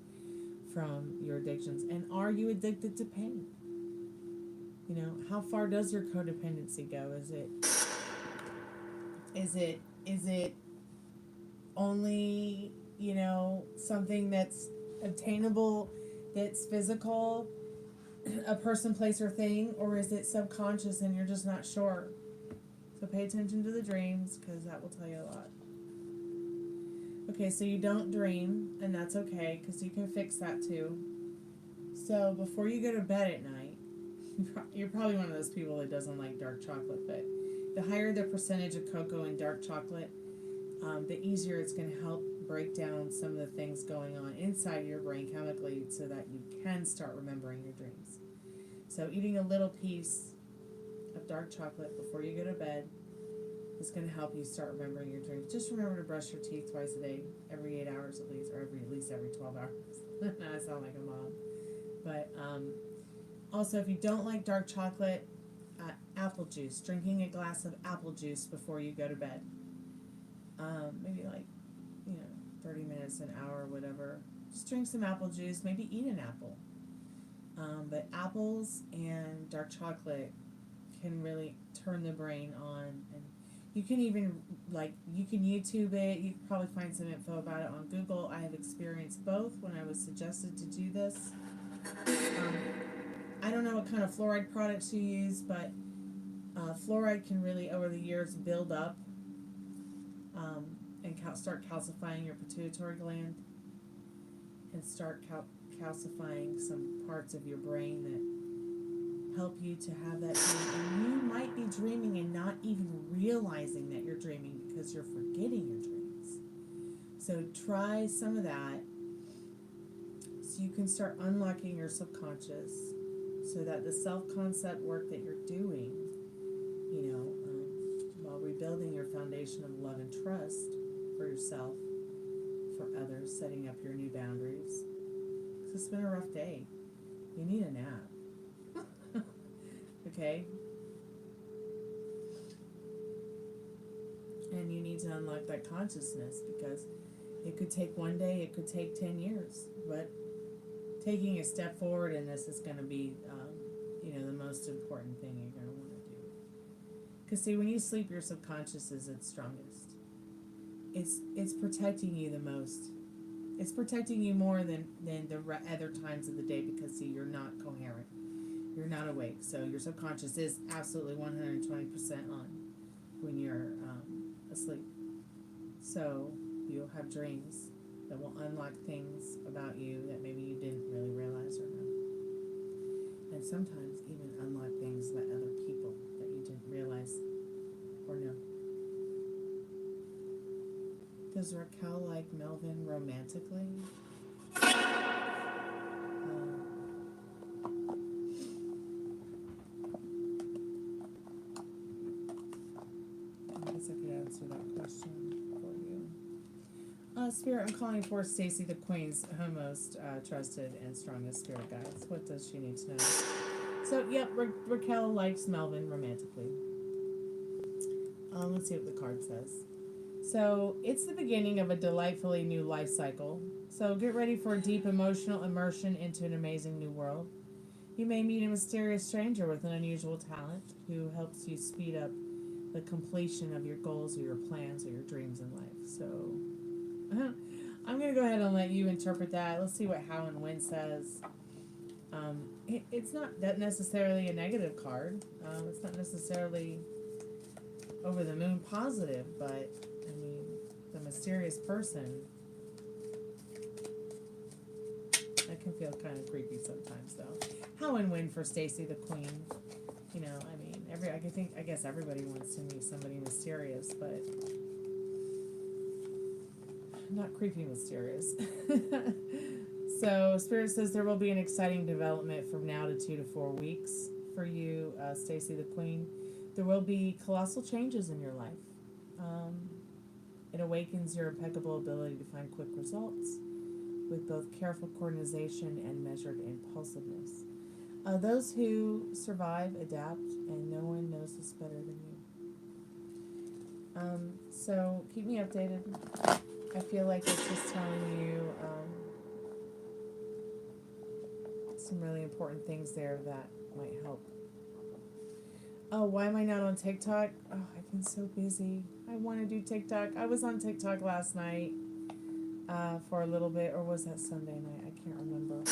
from your addictions. And are you addicted to pain? You know, how far does your codependency go? Is it only, you know, something that's obtainable, that's physical, a person, place, or thing, or is it subconscious and you're just not sure? So pay attention to the dreams, because that will tell you a lot. Okay, so you don't dream, and that's okay, because you can fix that too. So before you go to bed at night, you're probably one of those people that doesn't like dark chocolate, but the higher the percentage of cocoa in dark chocolate, the easier it's going to help break down some of the things going on inside your brain chemically so that you can start remembering your dreams. So eating a little piece of dark chocolate before you go to bed is going to help you start remembering your dreams. Just remember to brush your teeth twice a day, every 8 hours at least, or at least every 12 hours. I sound like a mom. But also, if you don't like dark chocolate, apple juice. Drinking a glass of apple juice before you go to bed. maybe like, 30 minutes, an hour, whatever. Just drink some apple juice, maybe eat an apple. But apples and dark chocolate can really turn the brain on, and you can even, you can YouTube it. You can probably find some info about it on Google. I have experienced both when I was suggested to do this. I don't know what kind of fluoride products you use, but fluoride can really, over the years, build up and start calcifying your pituitary gland and start calcifying some parts of your brain that help you to have that dream. And you might be dreaming and not even realizing that you're dreaming because you're forgetting your dreams. So try some of that so you can start unlocking your subconscious so that the self-concept work that you're doing, while rebuilding your foundation of love and trust for yourself, for others, setting up your new boundaries. Because it's been a rough day. You need a nap. Okay? And you need to unlock that consciousness because it could take one day, it could take 10 years. But taking a step forward in this is going to be, the most important thing you're going to want to do. Because see, when you sleep, your subconscious is its strongest. It's protecting you the most. It's protecting you more than the other times of the day because, see, you're not coherent. You're not awake. So your subconscious is absolutely 120% on when you're asleep. So you'll have dreams that will unlock things about you that maybe you didn't really realize or know. And sometimes even unlock things about other people that you didn't realize or know. Does Raquel like Melvin romantically? I guess I could answer that question for you. Spirit, I'm calling for Stacy the Queen's most trusted and strongest spirit guides. What does she need to know? So, yep, Raquel likes Melvin romantically. Let's see what the card says. So, it's the beginning of a delightfully new life cycle. So, get ready for a deep emotional immersion into an amazing new world. You may meet a mysterious stranger with an unusual talent who helps you speed up the completion of your goals or your plans or your dreams in life. So, I'm going to go ahead and let you interpret that. Let's see what How and When says. It's not that necessarily a negative card. It's not necessarily over the moon positive, but the mysterious person, that can feel kind of creepy sometimes, though. How and when for Stacy the Queen? I guess everybody wants to meet somebody mysterious, but not creepy mysterious. So Spirit says there will be an exciting development from now to 2 to 4 weeks for you, Stacy the Queen. There will be colossal changes in your life. It awakens your impeccable ability to find quick results with both careful coordination and measured impulsiveness. Those who survive adapt, and no one knows this better than you. So keep me updated. I feel like it's just telling you some really important things there that might help. Oh, why am I not on TikTok? Oh, I've been so busy. I want to do TikTok. I was on TikTok last night for a little bit, or was that Sunday night? I can't remember.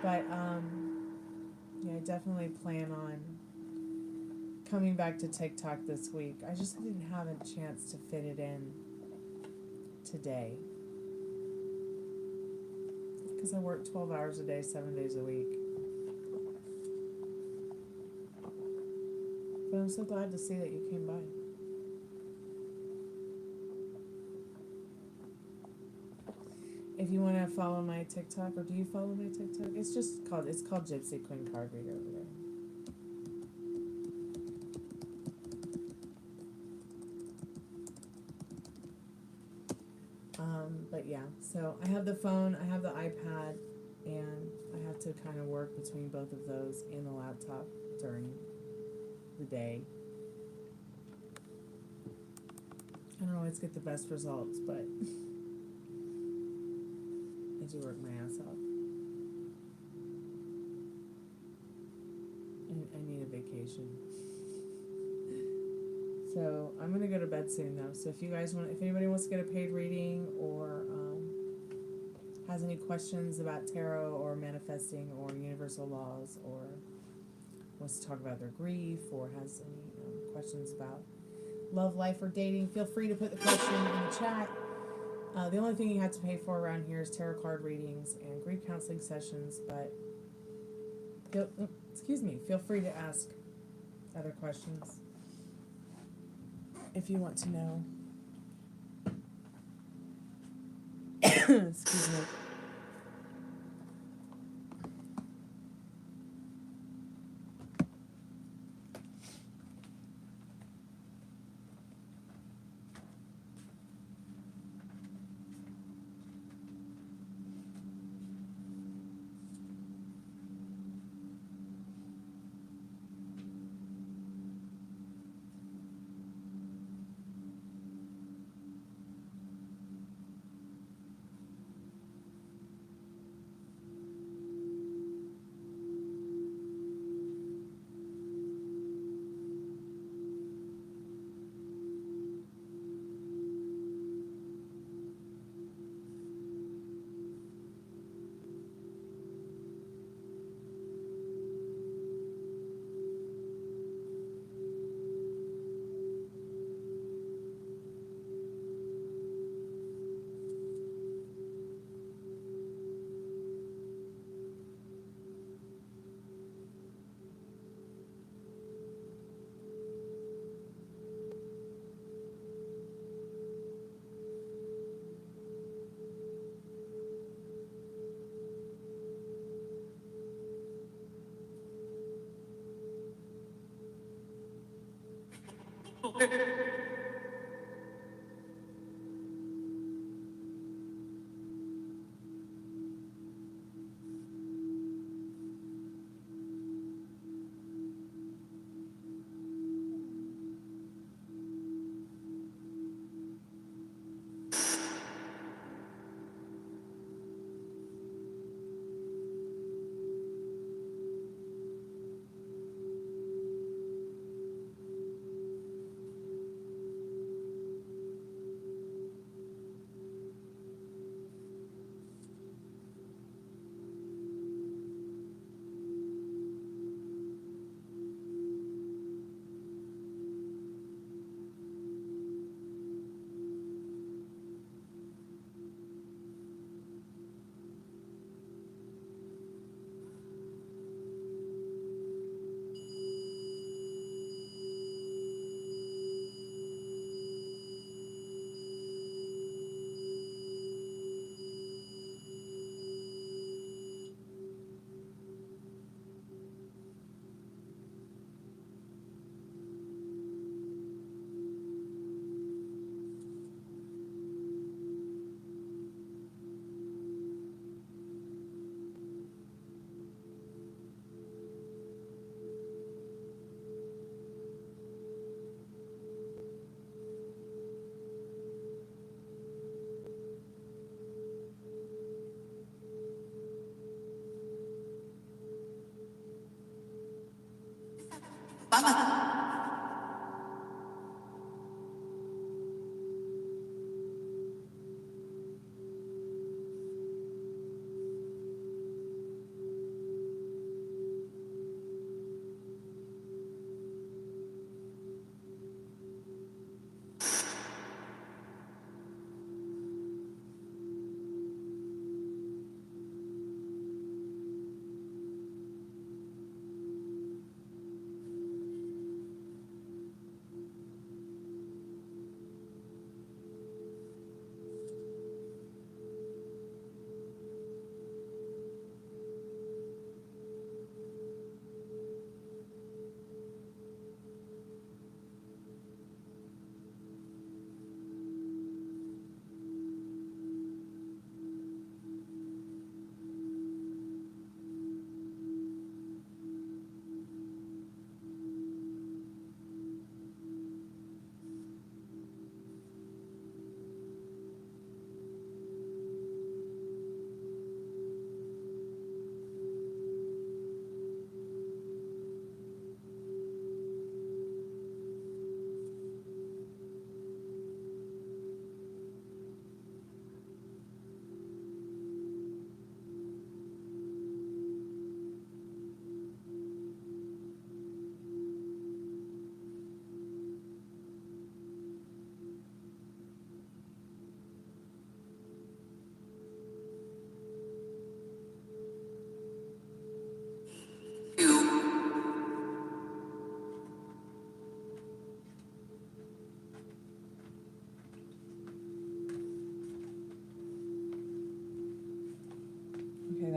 But I definitely plan on coming back to TikTok this week. I just didn't have a chance to fit it in today because I work 12 hours a day, 7 days a week. But I'm so glad to see that you came by. If you want to follow my TikTok, or do you follow my TikTok? It's called Gypsy Queen Card Reader over there. But yeah, so I have the phone, I have the iPad, and I have to kind of work between both of those and the laptop during the day. I don't always get the best results, but I do work my ass off. I need a vacation. So I'm gonna go to bed soon though. So if you guys want, if anybody wants to get a paid reading or has any questions about tarot or manifesting or universal laws or wants to talk about their grief or has any questions about love life or dating, feel free to put the question in the chat. The only thing you have to pay for around here is tarot card readings and grief counseling sessions, but feel free to ask other questions if you want to know. Excuse me.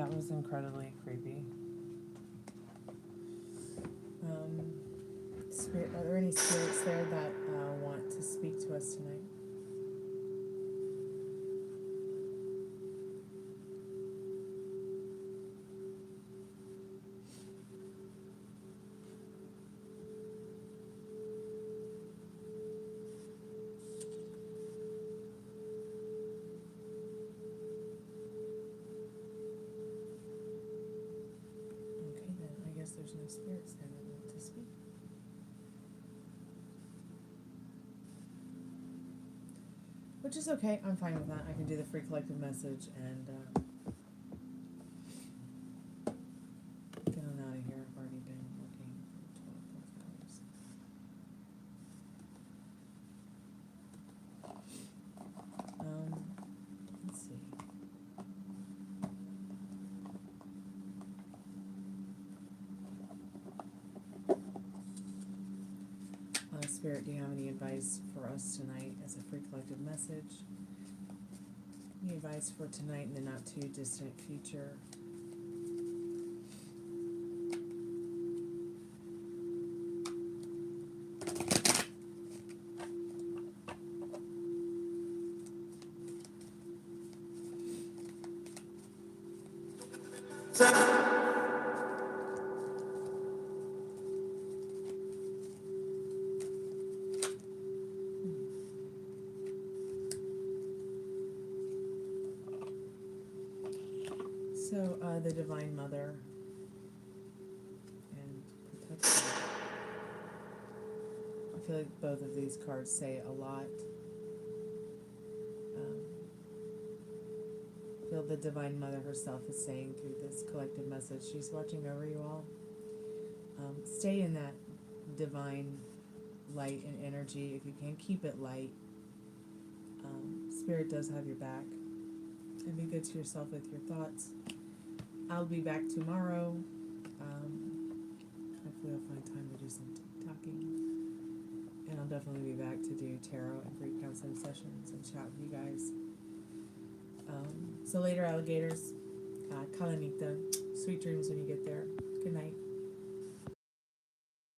that was incredibly creepy. Spirit, are there any spirits there that want to speak to us tonight? Okay, then I guess there's no spirits there that want to speak. Which is okay, I'm fine with that. I can do the free collective message and get on out of here. I've already been working for 12 plus hours. Let's see. Spirit, do you have any advice for us tonight as a free collective message? Any advice for tonight in the not too distant future? So, the Divine Mother and protection. I feel like both of these cards say a lot. I feel the Divine Mother herself is saying through this collective message, she's watching over you all. Stay in that divine light and energy if you can. Keep it light. Spirit does have your back. And be good to yourself with your thoughts. I'll be back tomorrow. Hopefully I'll find time to do some talking. And I'll definitely be back to do tarot and group counseling sessions and chat with you guys. So later, alligators. Kalanita. Sweet dreams when you get there. Good night.